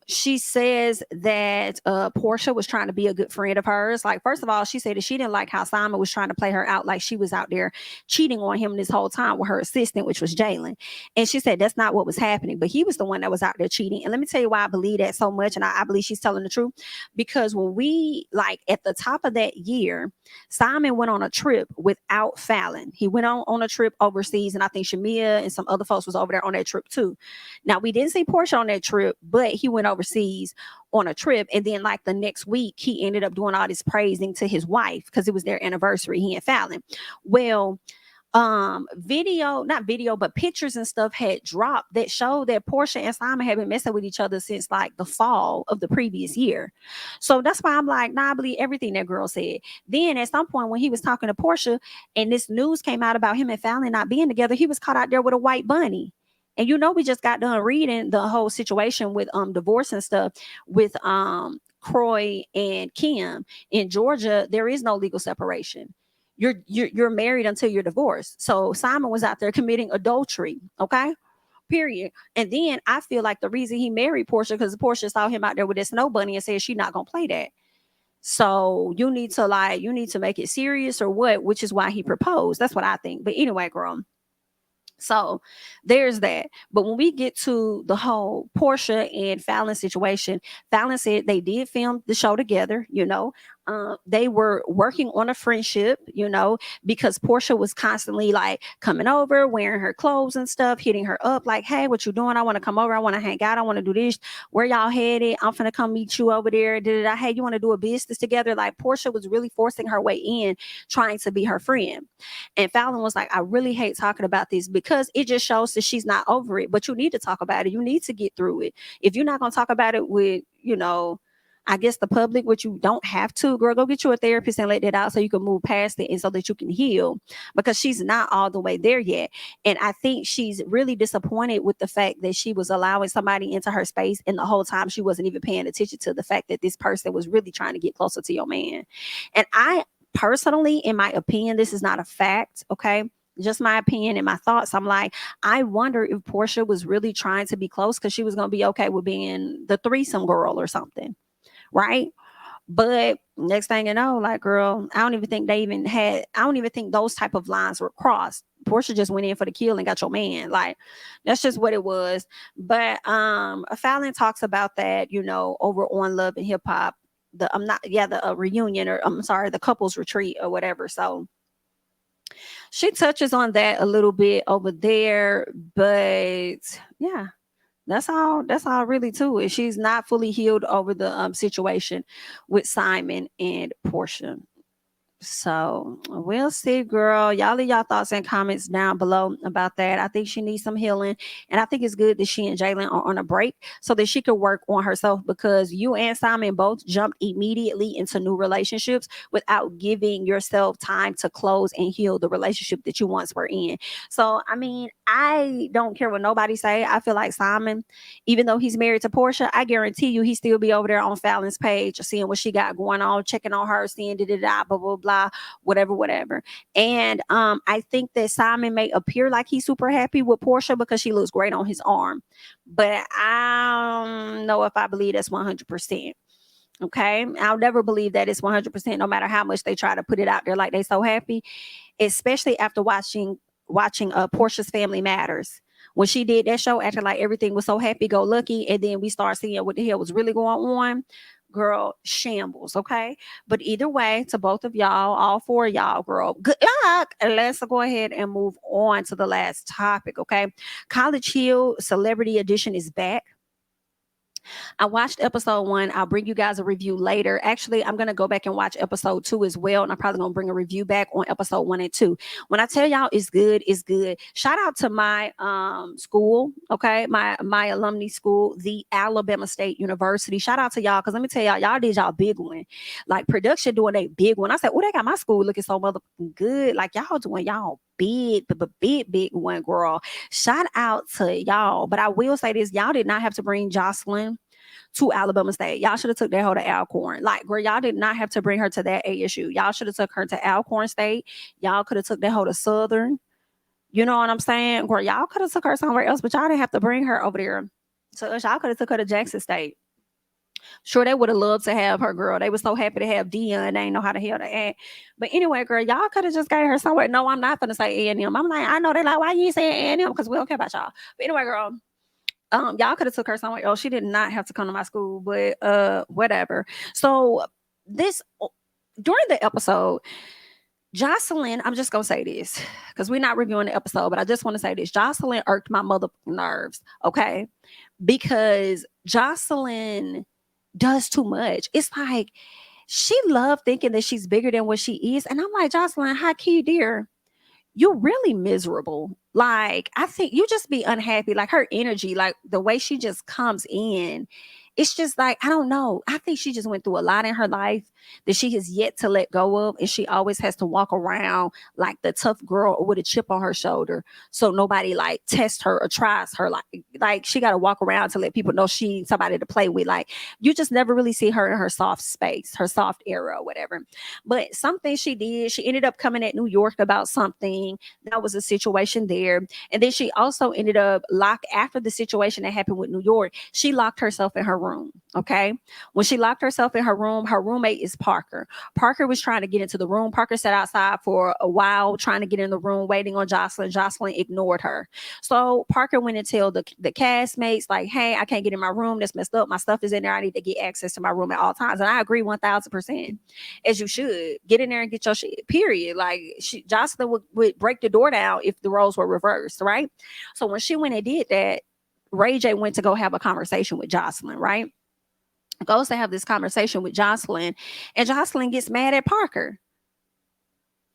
She says that Portia was trying to be a good friend of hers. Like, first of all, she said that she didn't like how Simon was trying to play her out, like she was out there cheating on him this whole time with her assistant, which was Jalen. And she said that's not what was happening, but he was the one that was out there cheating. And let me tell you why I believe that so much, and I believe she's telling the truth. Because when we, like, at the top of that year, Simon went on a trip without Fallon. He went on a trip overseas, and I think Shamia and some other folks was over there on that trip too. Now, we didn't see Portia on that trip, but he went overseas on a trip. And then, like, the next week, he ended up doing all this praising to his wife because it was their anniversary, he and Fallon. Well, not video, but pictures and stuff had dropped that showed that Portia and Simon had been messing with each other since like the fall of the previous year. So that's why I'm like, nah, I believe everything that girl said. Then at some point when he was talking to Portia and this news came out about him and Fallon not being together, he was caught out there with a white bunny. And we just got done reading the whole situation with divorce and stuff with Croy and Kim. In Georgia, there is no legal separation. You're married until you're divorced. So Simon was out there committing adultery. Okay. Period. And then I feel like the reason he married Portia, because Portia saw him out there with this snow bunny and said she's not gonna play that. So you need to make it serious or what, which is why he proposed. That's what I think. But anyway, girl. So there's that. But when we get to the whole Portia and Fallon situation, Fallon said they did film the show together, they were working on a friendship, because Portia was constantly like coming over, wearing her clothes and stuff, hitting her up like, hey, what you doing? I want to come over. I want to hang out. I want to do this. Where y'all headed? I'm finna come meet you over there. Hey, you want to do a business together? Like Portia was really forcing her way in, trying to be her friend. And Fallon was like, I really hate talking about this because it just shows that she's not over it. But you need to talk about it. You need to get through it. If you're not going to talk about it with, I guess the public, which you don't have to, girl, go get you a therapist and let that out so you can move past it and so that you can heal, because she's not all the way there yet. And I think she's really disappointed with the fact that she was allowing somebody into her space, and the whole time she wasn't even paying attention to the fact that this person was really trying to get closer to your man. And I personally, in my opinion, this is not a fact, okay? Just my opinion and my thoughts. I'm like, I wonder if Portia was really trying to be close because she was going to be okay with being the threesome girl or something. Right. But next thing you know, like, girl, I don't even think those type of lines were crossed. Portia just went in for the kill and got your man. Like, that's just what it was. But Fallon talks about that, over on Love and Hip Hop, the reunion, or I'm sorry, the couples retreat or whatever. So she touches on that a little bit over there, but yeah. That's all really to it. She's not fully healed over the situation with Simon and Portia. So we'll see, girl. Y'all leave y'all thoughts and comments down below about that. I think she needs some healing. And I think it's good that she and Jalen are on a break so that she can work on herself, because you and Simon both jumped immediately into new relationships without giving yourself time to close and heal the relationship that you once were in. So, I mean, I don't care what nobody say. I feel like Simon, even though he's married to Portia, I guarantee you he still be over there on Fallon's page, seeing what she got going on, checking on her, seeing blah, blah, blah, whatever. And I think that Simon may appear like he's super happy with Portia because she looks great on his arm. But I don't know if I believe that's 100%. Okay. I'll never believe that it's 100%, no matter how much they try to put it out there like they so happy, especially after watching Portia's Family Matters. When she did that show, acting like everything was so happy-go-lucky, and then we start seeing what the hell was really going on. Girl, shambles, okay? But either way, to both of y'all, all four of y'all, girl, good luck. And let's go ahead and move on to the last topic, okay? College Hill Celebrity Edition is back. I watched episode 1. I'll bring you guys a review later. Actually, I'm going to go back and watch episode 2 as well. And I'm probably going to bring a review back on episode 1 and 2. When I tell y'all it's good, it's good. Shout out to my school, okay? My alumni school, the Alabama State University. Shout out to y'all, because let me tell y'all did y'all big one. Like, production doing a big one. I said, oh, they got my school looking so motherfucking good. Like, y'all doing y'all big one, girl. Shout out to y'all. But I will say this, y'all did not have to bring Joseline to Alabama State. Y'all should have took that hoe to Alcorn. Like, girl, y'all did not have to bring her to that ASU. Y'all should have took her to Alcorn State. Y'all could have took that hoe to Southern. You know what I'm saying? Girl, y'all could have took her somewhere else, but y'all didn't have to bring her over there to us. Y'all could have took her to Jackson State. Sure, they would have loved to have her, girl. They were so happy to have Dion. They ain't know how the hell to act. But anyway, girl, y'all could have just got her somewhere. No, I'm not going to say A&M. I'm like, I know they like, why you saying A&M? Because we don't care about y'all. But anyway, girl, y'all could have took her somewhere else. She did not have to come to my school, but whatever. So during the episode, Joseline, I'm just going to say this because we're not reviewing the episode, but I just want to say this. Joseline irked my mother nerves, okay? Because Joseline does too much. It's like she loved thinking that she's bigger than what she is. And I'm like, Joseline, hi, key, dear. You're really miserable. Like, I think you just be unhappy. Like, her energy, like the way she just comes in, it's just like, I don't know. I think she just went through a lot in her life that she has yet to let go of. And she always has to walk around like the tough girl with a chip on her shoulder. So nobody like tests her or tries her. Like she got to walk around to let people know she's somebody to play with. Like, you just never really see her in her soft space, her soft era or whatever. But something she did, she ended up coming at New York about something. That was a situation there. And then she also ended up after the situation that happened with New York, she locked herself in her room room. Okay. When she locked herself in her room, her roommate is Parker. Parker was trying to get into the room. Parker sat outside for a while trying to get in the room, waiting on Joseline. Joseline ignored her. So Parker went and told the castmates, like, hey, I can't get in my room. That's messed up. My stuff is in there. I need to get access to my room at all times. And I agree 1000%, as you should. Get in there and get your shit, period. Like, Joseline would break the door down if the roles were reversed, right? So when she went and did that, Ray J went to go have a conversation with Joseline, right? Goes to have this conversation with Joseline, and Joseline gets mad at Parker.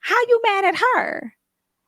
How you mad at her?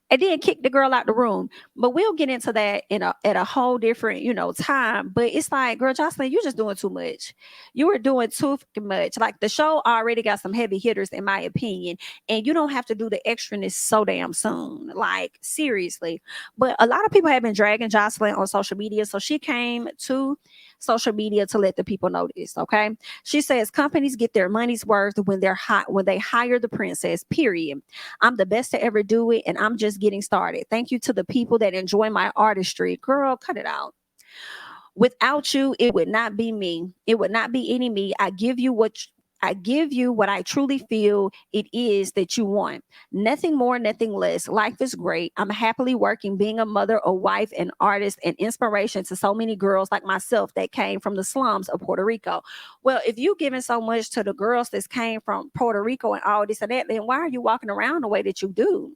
And then kick the girl out the room. But we'll get into that at a whole different, time. But it's like, girl, Joseline, you're just doing too much. You were doing too much. Like, the show already got some heavy hitters, in my opinion, and you don't have to do the extraness so damn soon. Like, seriously. But a lot of people have been dragging Joseline on social media, so she came to social media to let the people know this. Okay, she says companies get their money's worth when they hire the princess. Period. I'm the best to ever do it, and I'm just getting started. Thank you to the people that enjoy my artistry. Girl, cut it out. Without you, it would not be me. It would not be any me. I give you what I truly feel it is that you want. Nothing more, nothing less. Life is great. I'm happily working, being a mother, a wife, an artist, and inspiration to so many girls like myself that came from the slums of Puerto Rico. Well, if you giving so much to the girls that came from Puerto Rico and all this and that, then why are you walking around the way that you do?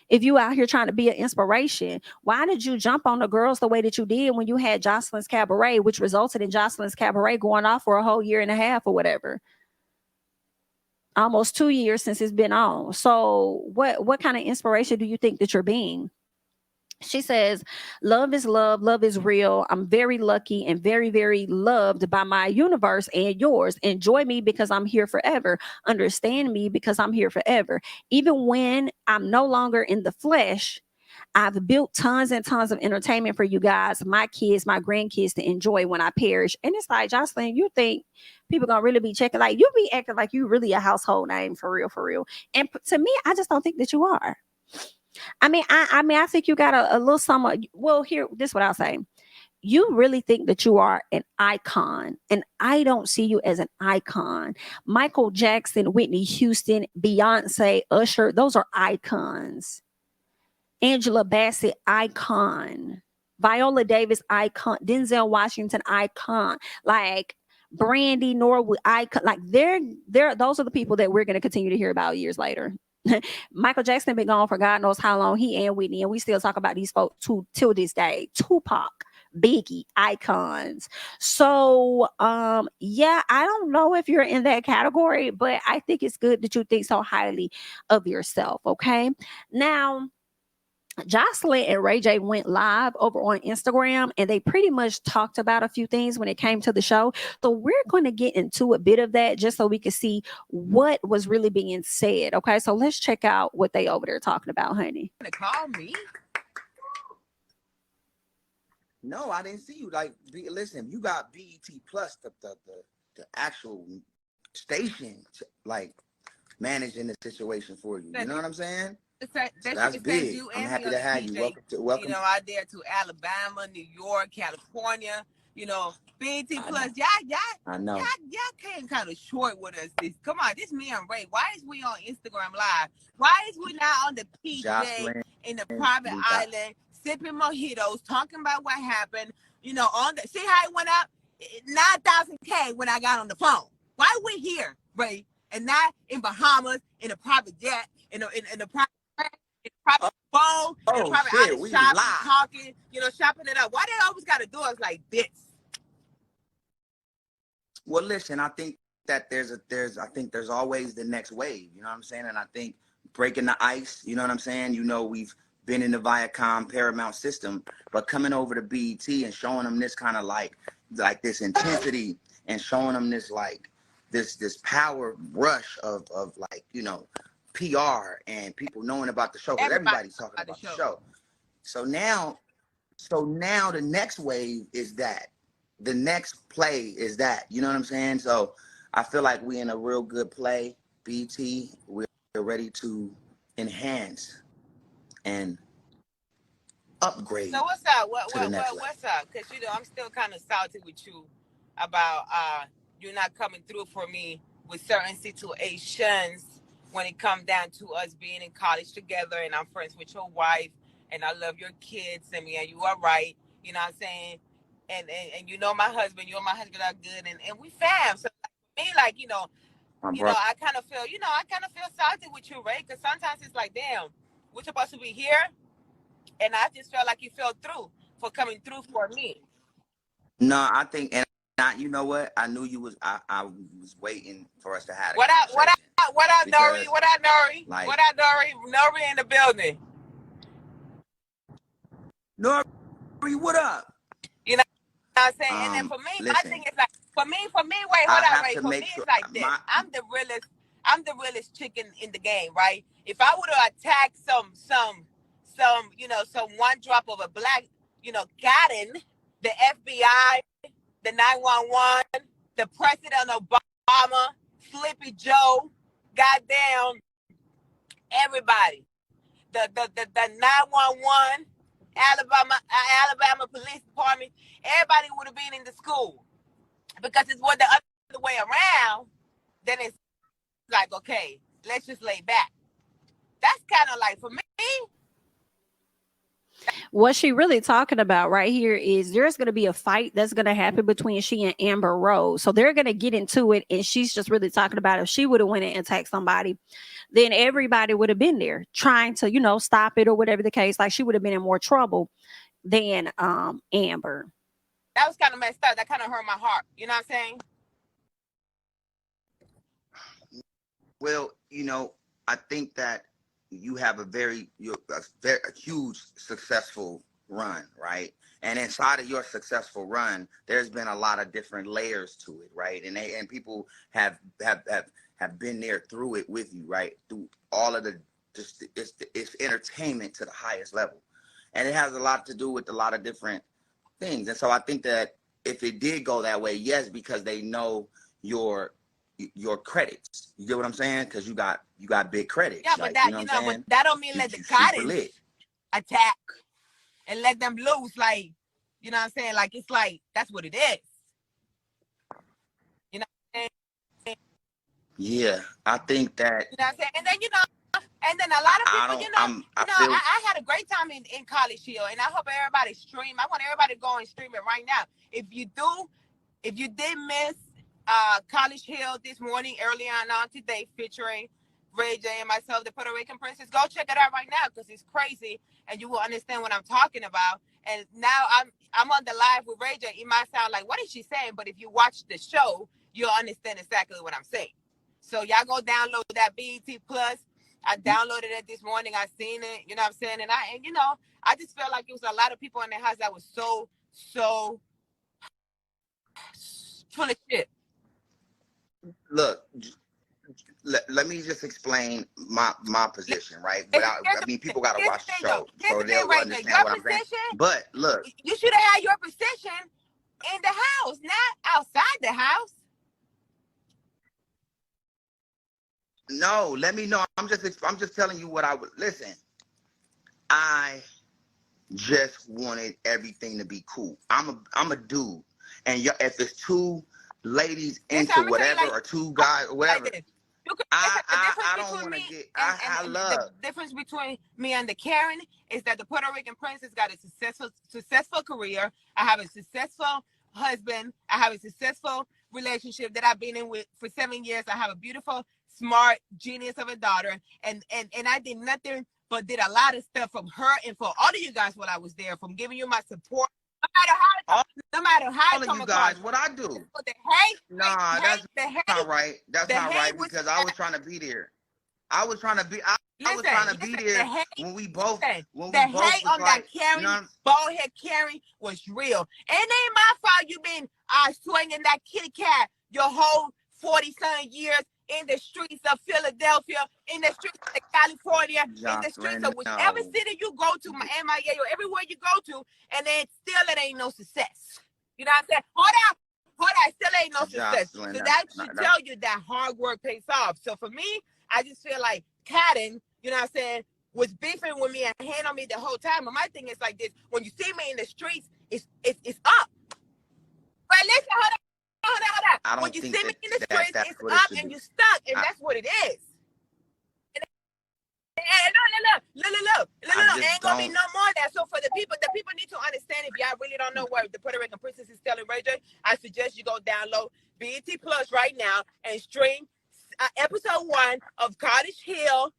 If you out here trying to be an inspiration, why did you jump on the girls the way that you did when you had Joseline's Cabaret, which resulted in Joseline's Cabaret going off for a whole year and a half or whatever? Almost 2 years since it's been on. So what kind of inspiration do you think that you're being? She says, love is love. Love is real. I'm very lucky and very, very loved by my universe and yours. Enjoy me because I'm here forever. Understand me because I'm here forever. Even when I'm no longer in the flesh, I've built tons and tons of entertainment for you guys, my kids, my grandkids to enjoy when I perish. And it's like, Joseline, you think people gonna really be checking? Like, you be acting like you really a household name for real, for real. And to me, I just don't think that you are. I think you got a little somewhat. Well, here, this is what I'll say. You really think that you are an icon, and I don't see you as an icon. Michael Jackson, Whitney Houston, Beyonce, Usher, those are icons. Angela Bassett, icon. Viola Davis, icon. Denzel Washington, icon. Like Brandy Norwood, icon. Like they're those are the people that we're going to continue to hear about years later. Michael Jackson been gone for God knows how long. He and Whitney, and we still talk about these folks till this day. Tupac, Biggie, icons. So yeah, I don't know if you're in that category, but I think it's good that you think so highly of yourself. Okay. Now, Joseline and Ray J went live over on Instagram, and they pretty much talked about a few things when it came to the show. So we're going to get into a bit of that just so we can see what was really being said. Okay, so let's check out what they over there talking about, honey. Call me? No, I didn't see you. Like, listen, you got BET Plus, the actual station, like managing the situation for you. You know what I'm saying? That's big. I'm happy to have you. Welcome. You know, out there to Alabama, New York, California. You know, BET Plus. I know. Y'all came kind of short with us. Come on, this me and Ray. Why is we on Instagram Live? Why is we not on the PJ in the private island sipping mojitos, talking about what happened? You know, see how it went up? 9,000K when I got on the phone. Why we here, Ray, and not in Bahamas in a private jet, in the private. Probably phone, probably out shopping, talking, shopping it up. Why they always got to do us like this? Well, listen, I think that there's always the next wave. You know what I'm saying? And I think breaking the ice. You know what I'm saying? We've been in the Viacom Paramount system, but coming over to BET and showing them this kind of like this intensity and showing them this like this power rush of like PR and people knowing about the show, because everybody's talking about the show. So now the next wave is that. The next play is that. You know what I'm saying? So I feel like we're in a real good play. BT, we're ready to enhance and upgrade. So what's up? What's up? Because I'm still kind of salty with you about you not coming through for me with certain situations when it comes down to us being in college together, and I'm friends with your wife, and I love your kids, and me and you are right. You know what I'm saying? And you know my husband, you and my husband are good, and we fam. So like, me, like, I kind of feel, salty with you, right? Because sometimes it's like, damn, we're supposed to be here, and I just felt like you fell through for coming through for me. No, I think, and you know what? I knew you was. I was waiting for us to have a What up, conversation. Nori? What up, Nori? Like, what up, Nori? Nori in the building. Nori, what up? You know what I'm saying? And then for me, listen, my thing is like, for me, wait, hold on, right? For me, sure it's like this. I'm the realest chicken in the game, right? If I would have attacked some, some one drop of a black, gotten the FBI, the 911, the President Obama, Flippy Joe, goddamn, everybody, the 911, Alabama Police Department, everybody would have been in the school, because it's what the other way around. Then it's like, okay, let's just lay back. That's kind of like, for me, what she really talking about right here is there's going to be a fight that's going to happen between she and Amber Rose. So they're going to get into it, and she's just really talking about if she would have went in and attacked somebody, then everybody would have been there trying to, stop it or whatever the case. Like, she would have been in more trouble than Amber. That was kind of messed up. That kind of hurt my heart. You know what I'm saying? Well, I think that you have a very huge successful run, right? And inside of your successful run, there's been a lot of different layers to it, right? And people have been there through it with you, right? Through all of it's entertainment to the highest level, and it has a lot to do with a lot of different things. And so I think that if it did go that way, yes, because they know your credits. You get what I'm saying? Because you got big credits. Yeah, but that, but that don't mean let the cottage attack and let them loose. Like, you know what I'm saying? Like, it's like, that's what it is. You know what I'm saying? Yeah, I think that. You know what I'm saying? And then, and then a lot of people, I had a great time in College Hill, and I hope everybody stream. I want everybody to go and stream it right now. If you did miss College Hill this morning, early on today, featuring Ray J and myself, the Puerto Rican Princess, go check it out right now, because it's crazy, and you will understand what I'm talking about. And now I'm on the live with Ray J. It might sound like, what is she saying? But if you watch the show, you'll understand exactly what I'm saying. So y'all go download that BET Plus. I downloaded it this morning. I seen it. You know what I'm saying? And I just felt like it was a lot of people in the house that was so full of shit. Look, let me just explain my position, right? People got to watch the show, so they'll understand what I'm saying. But look, you should have had your position in the house, not outside the house. No, let me know. I'm just telling you what I would listen. I just wanted everything to be cool. I'm a dude, and if it's two ladies into whatever, or two guys or whatever, I don't want to get. I love the difference between me and the Karen is that the Puerto Rican Princess got a successful career. I have a successful husband. I have a successful relationship that I've been in with for 7 years. I have a beautiful, smart, genius of a daughter, and I did nothing but did a lot of stuff from her and for all of you guys while I was there, from giving you my support. No matter how all of you guys, what I do. The hate, that's not right. That's not right, because I was trying to be there. I was trying to be. I was trying to be there when we both. Hate on that Karen, bald head Karen, was real. And it ain't my fault you been swinging that kitty cat your whole 40-some years in the streets of Philadelphia, in the streets of California, in the streets of whichever city you go to, MIA or everywhere you go to, and then still it ain't no success. You know what I'm saying? Hold on, still ain't no success. So that should tell you that hard work pays off. So for me, I just feel like Cadden, you know what I'm saying, was beefing with me and hand on me the whole time. But my thing is like this: when you see me in the streets, it's up. But listen, hold on. Hold on. I When don't you think see me that, in the that streets, that's it's what it up should and be. you stuck, and I, that's what it is. Look, just ain't gonna be don't. no more of that. So for the people need to understand, if y'all really don't know what the Puerto Rican Princess is telling Ray J, I suggest you go download BET Plus right now and stream episode 1 of Cottage Hill,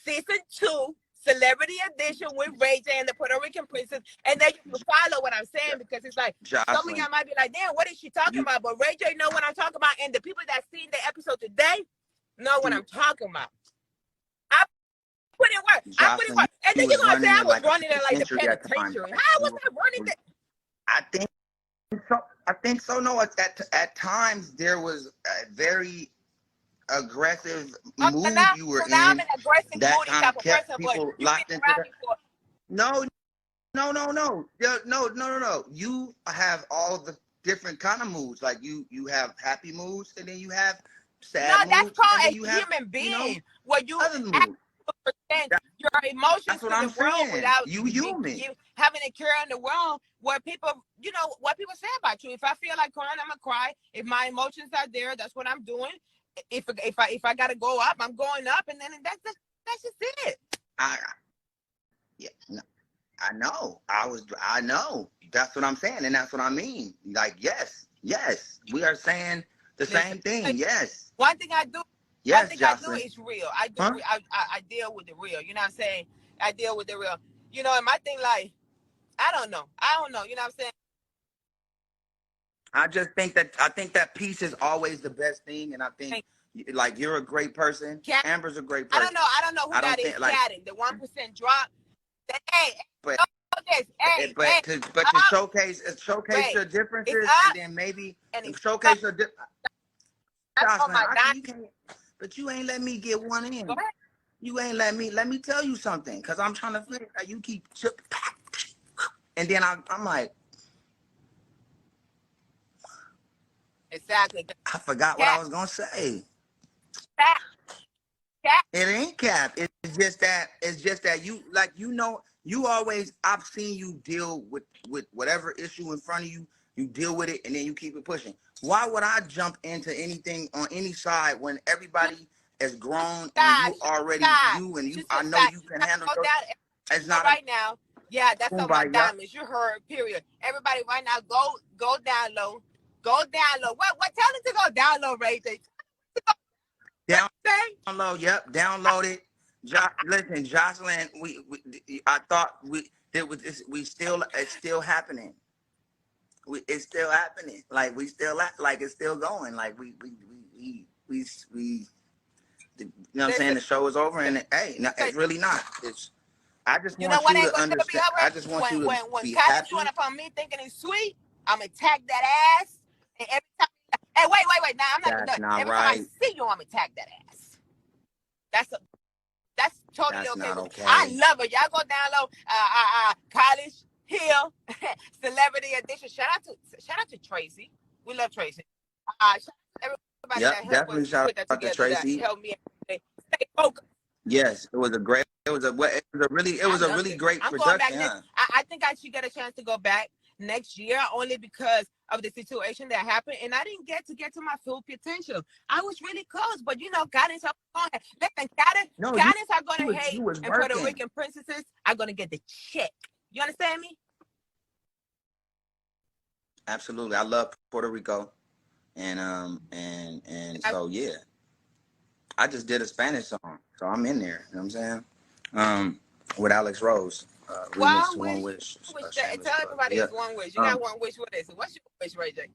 season 2, Celebrity Edition with Ray J and the Puerto Rican Princess, and then you can follow what I'm saying, because it's like some of y'all might be like, damn, what is she talking about? But Ray J know what I'm talking about, and the people that seen the episode today know what I'm talking about. I put in work. Joseline, And then you're gonna say I was running it like the penitentiary. penitentiary. How was I running it? I think so. No, at times there was a very aggressive mood you were now I'm in. an aggressive, That moody kind type of of kept person, but people you've locked been into around that. me for. No. You have all the different kind of moods. Like you have happy moods, and then you have sad moods. No, that's called and then a you have, human being. you know, Where you other moods. present your emotions to What the I'm world saying. without You human. you having a care in the world where people, what people say about you. If I feel like crying, I'm gonna cry. If my emotions are there, that's what I'm doing. If I gotta go up, I'm going up, and then that's just it. No, I know. I know. That's what I'm saying, and that's what I mean. Like, yes, we are saying the same thing. Yes. One thing I do. Yes, one thing Joseline. I do is real. I do. Huh? I deal with the real. You know what I'm saying? I deal with the real. And my thing, like, I don't know. You know what I'm saying? I think that peace is always the best thing, and I think like you're a great person. Amber's a great person. I don't know who that is. Catting the 1% drop. But Hey, to showcase your differences, and then maybe showcase your Joseline, you can't. But you ain't let me get one in. You ain't let me tell you something, because I'm trying to figure out, you keep and then I'm like, exactly. I forgot what I was gonna say. It ain't cap. It's just that you always, I've seen you deal with whatever issue in front of you. You deal with it, and then you keep it pushing. Why would I jump into anything on any side when everybody is grown and you already I know you can handle it. It's not right now. Yeah, that's on my Kumbaya. diamonds. You heard, period. Everybody right now, go down low. Go down low. What tell them to go down low, Ray J? Download, yep, download it. Listen, Joseline, I thought it's still happening. It's still happening. Like it's still going. Like we you know what I'm saying? The show is over, and hey, no, it's really not. I just want you to understand. I just want you to be happy. When up on me thinking it's sweet, I'm gonna attack that ass. And every time, hey, wait. Now I'm not done. Every time I see you, I'm gonna attack that ass. That's totally okay. Not okay. I love it. Y'all go down low. College Hill, Celebrity Edition. Shout out to Tracy. We love Tracy. Shout out to everybody that helped us put that together. Tracy. That helped me stay focused. Yes, it was a really great production. I think I should get a chance to go back next year, only because of the situation that happened, and I didn't get to my full potential. I was really close, but guidance are going. Listen, guidance are going to hate, and Puerto Rican princesses are going to get the check. You understand me? Absolutely, I love Puerto Rico, and so yeah. I just did a Spanish song, so I'm in there. You know what I'm saying? With Alex Rose. One Wish. Tell everybody it's One Wish. You got one wish. What is it? What's your wish, Ray J?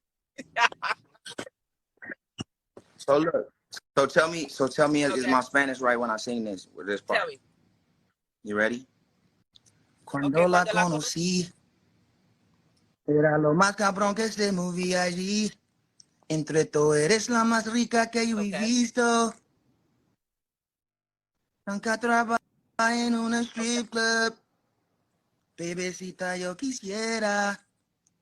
So look. So tell me, is my Spanish right when I sing this with this part? Tell me. You ready? Cuando la conocí, era lo más cabrón que se movía allí. Entre todo eres la más rica que yo he visto. Nunca trabaja en una strip club. Bebecita, yo quisiera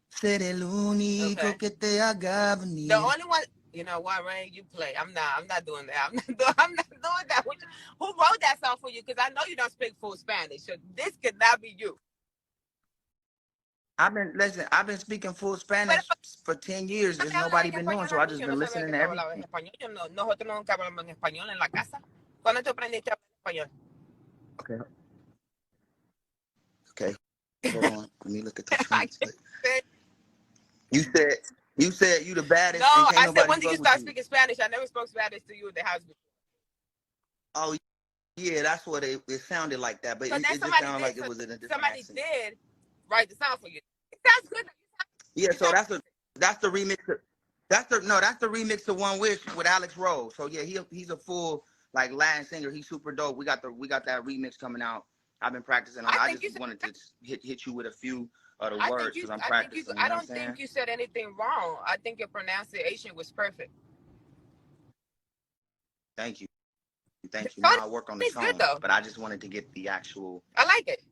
ser el único que te haga venir. The only one, you know what, Ray? You play. I'm not doing that. I'm not doing that. Who wrote that song for you? Because I know you don't speak full Spanish. So this could not be you. I've been speaking full Spanish for 10 years. There's nobody been knowing, so I just been listening to everything. Nosotros nunca hablamos en español en la casa. ¿Cuándo te aprendiste a hablar español? Okay. Okay. Hold on. Let me look at the translate. You said you the baddest. No, and I said when did you start speaking Spanish? I never spoke Spanish to you at the house before. Oh yeah, that's what it sounded like that, but so it just sounded like it was in a different somebody accent. did write the song for you. It sounds good. Yeah, so that's the remix. That's the remix of One Wish with Alex Rose. So yeah, he's a full like Latin singer. He's super dope. We got that remix coming out. I've been practicing on it. I just wanted to hit you with a few of the words because I'm practicing. I don't think you said anything wrong. I think your pronunciation was perfect. Thank you. Thank you. Now I work on the song, good, though. but I just wanted to get the actual. I like it.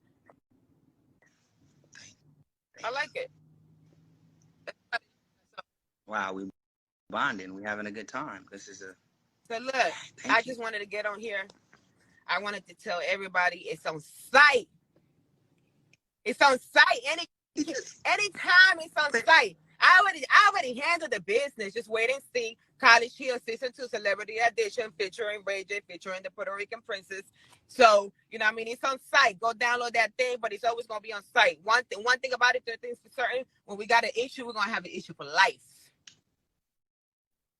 I like it. Wow, we bonding. We having a good time. This is a. So look, I just wanted to get on here. I wanted to tell everybody it's on site. It's on site. Anytime it's on site. I already handled the business. Just wait and see. College Hill Season 2 Celebrity Edition featuring Ray J, featuring the Puerto Rican Princess. So, you know what I mean? It's on site. Go download that thing, but it's always going to be on site. One thing about it, there are things for certain. When we got an issue, we're going to have an issue for life.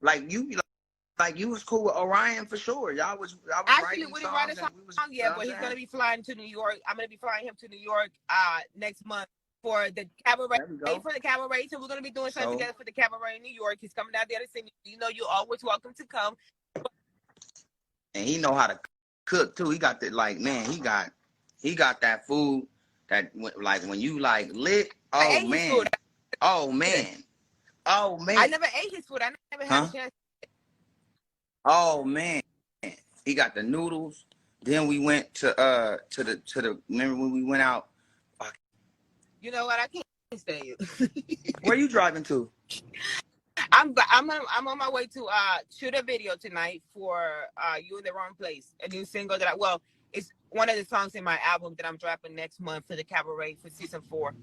Like you was cool with Orion for sure. Y'all was actually we didn't write a song yet, but he's gonna be flying to New York. I'm gonna be flying him to New York next month for the cabaret. So we're gonna be doing something together for the cabaret in New York. He's coming out there to see me. You know, you're always welcome to come. And he know how to cook too. He got that he got that food that like when you like lit. Oh man. Oh man. I never ate his food. I never had a chance. Oh man, he got the noodles. Then we went to the. Remember when we went out? You know what? I can't stand you. Where you driving to? I'm on my way to shoot a video tonight for You in the Wrong Place, a new single it's one of the songs in my album that I'm dropping next month for the cabaret for season 4.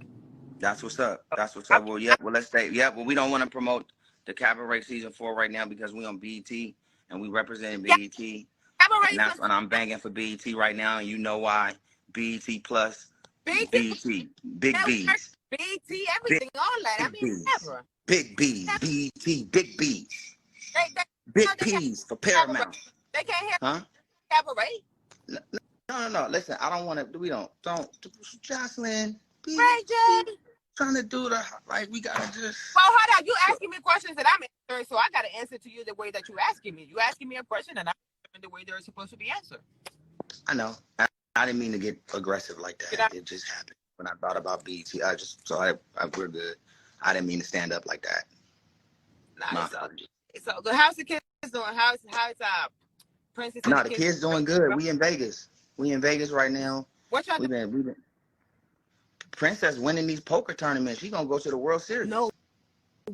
That's what's up. That's what's up. Well, yeah. Well, let's stay. Yeah. Well, we don't want to promote the cabaret season 4 right now because we on BET. And we representing BET. And that's when I'm banging for BET right now. And you know why. BET Plus. BET. Big B's. BET, everything, all that. I mean, never. Big B's. BET, Big B's. Big P's for Paramount. They can't have cabaret. No. Listen, I don't want to. Don't. Joseline. Ray J. Trying to do we gotta just. Well, hold on. You asking me questions that I'm answering, so I gotta answer to you the way that you asking me. You asking me a question, and I'm answering the way they're supposed to be answered. I know. I didn't mean to get aggressive like that. It just happened when I thought about BET. We're good. I didn't mean to stand up like that. Nah, it's all good. How's the kids doing? How's Princess? No, the kids doing good. We in Vegas. We in Vegas right now. What y'all doing? We've been. Princess winning these poker tournaments. She gonna go to the World Series. No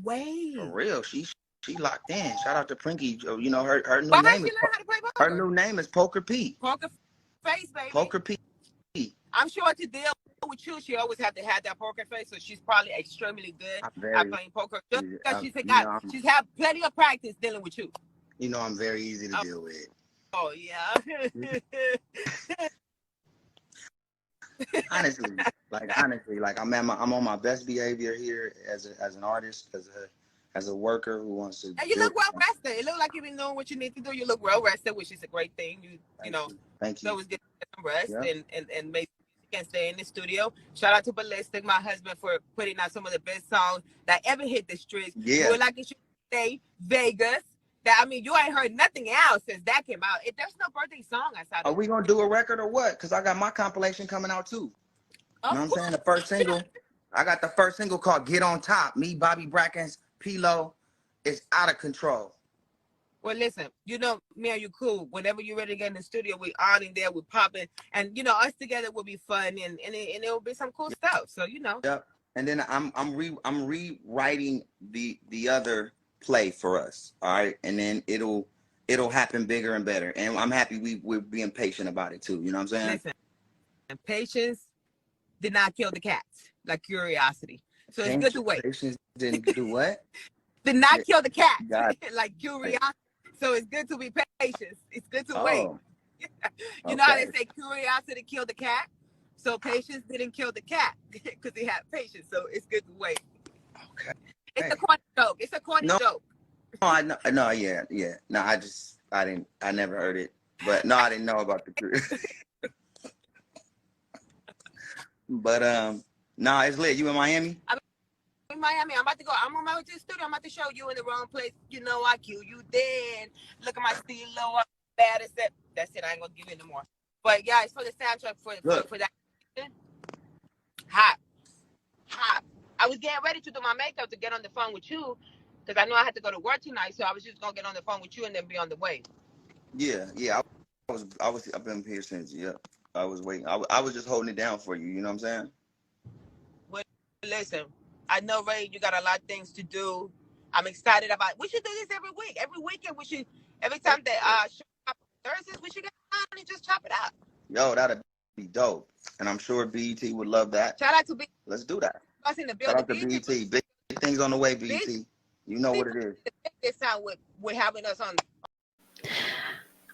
way. For real. She locked in. Shout out to Prinky. You know her new name is her new name is Poker Pete. Poker face, baby. Poker Pete. I'm sure to deal with you, she always have to have that poker face. So she's probably extremely good at playing poker. Just because she's had plenty of practice dealing with you. You know, I'm very easy to deal with. Oh yeah. honestly, I'm on my best behavior here as an artist, as a worker who wants to. And you look well rested. It look like you've been doing what you need to do. You look well rested, which is a great thing. You know. Thank you. So it's good to get some rest and make you can stay in the studio. Shout out to Ballistic, my husband, for putting out some of the best songs that ever hit the streets. Yeah. You like it should stay Vegas. You ain't heard nothing else since that came out. There's no birthday song outside. Are we gonna do a record or what? Because I got my compilation coming out too. You know what I'm saying? The first single. I got the first single called "Get on Top." Me, Bobby Brackens, P-Lo. It's out of control. Well, listen. You know, me and you cool. Whenever you're ready to get in the studio, we on in there, we popping, and us together will be fun, and it'll be some cool stuff. So Yep. And then I'm rewriting the other play for us, all right, and then it'll happen bigger and better, and I'm happy we're being patient about it too. You know what I'm saying? Listen, and patience did not kill the cats. like curiosity. So it's good to wait. Patience didn't do what? Did not kill the cat. like curiosity. So it's good to be patient. It's good to wait. You know how they say curiosity killed the cat? So patience didn't kill the cat because he had patience. So it's good to wait. Okay. It's a corny joke. It's a corny joke. No, I know. No, yeah. No, I never heard it. But no, I didn't know about the curiosity. But no, it's lit. You in Miami? I'm in Miami. I'm about to go. I'm on my way to the studio. I'm about to show you in the wrong place. You know I kill you then. Look at my steel low bad as that. That's it. I ain't gonna give you anymore. But yeah, it's for the soundtrack for that. Hot. I was getting ready to do my makeup to get on the phone with you because I know I had to go to work tonight. So I was just gonna get on the phone with you and then be on the way. Yeah. I've been here since. Yeah. I was waiting. I was just holding it down for you. You know what I'm saying? Well, listen, I know, Ray, you got a lot of things to do. I'm excited about it. We should do this every week. Every weekend, every time that show up Thursdays, we should get on and just chop it up. Yo, that'd be dope. And I'm sure BET would love that. Shout out to BET. Let's do that. Shout out to BET. Big things on the way, BET. You know what it is. This time with having us on.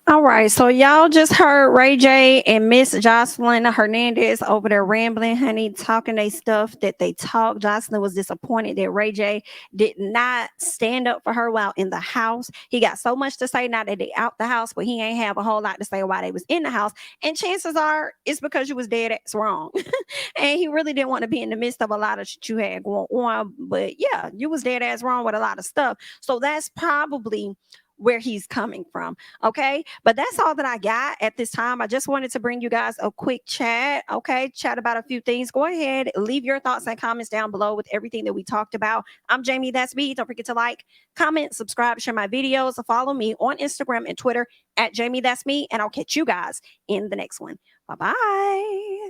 All right, so y'all just heard Ray J and Miss Joseline Hernandez over there rambling, honey, talking they stuff that they talk. Joseline was disappointed that Ray J did not stand up for her while in the house. He got so much to say now that they out the house, but he ain't have a whole lot to say while they was in the house. And chances are it's because you was dead ass wrong. And he really didn't want to be in the midst of a lot of shit you had going on. But yeah, you was dead ass wrong with a lot of stuff. So that's probably where he's coming from. Okay, but that's all that I got at this time. I just wanted to bring you guys a quick chat. Okay, chat about a few things. Go ahead, leave your thoughts and comments down below with everything that we talked about. I'm JamiThatsMe. Don't forget to like, comment, subscribe, share my videos, follow me on Instagram and Twitter at JamiThatsMe, and I'll catch you guys in the next one. Bye bye.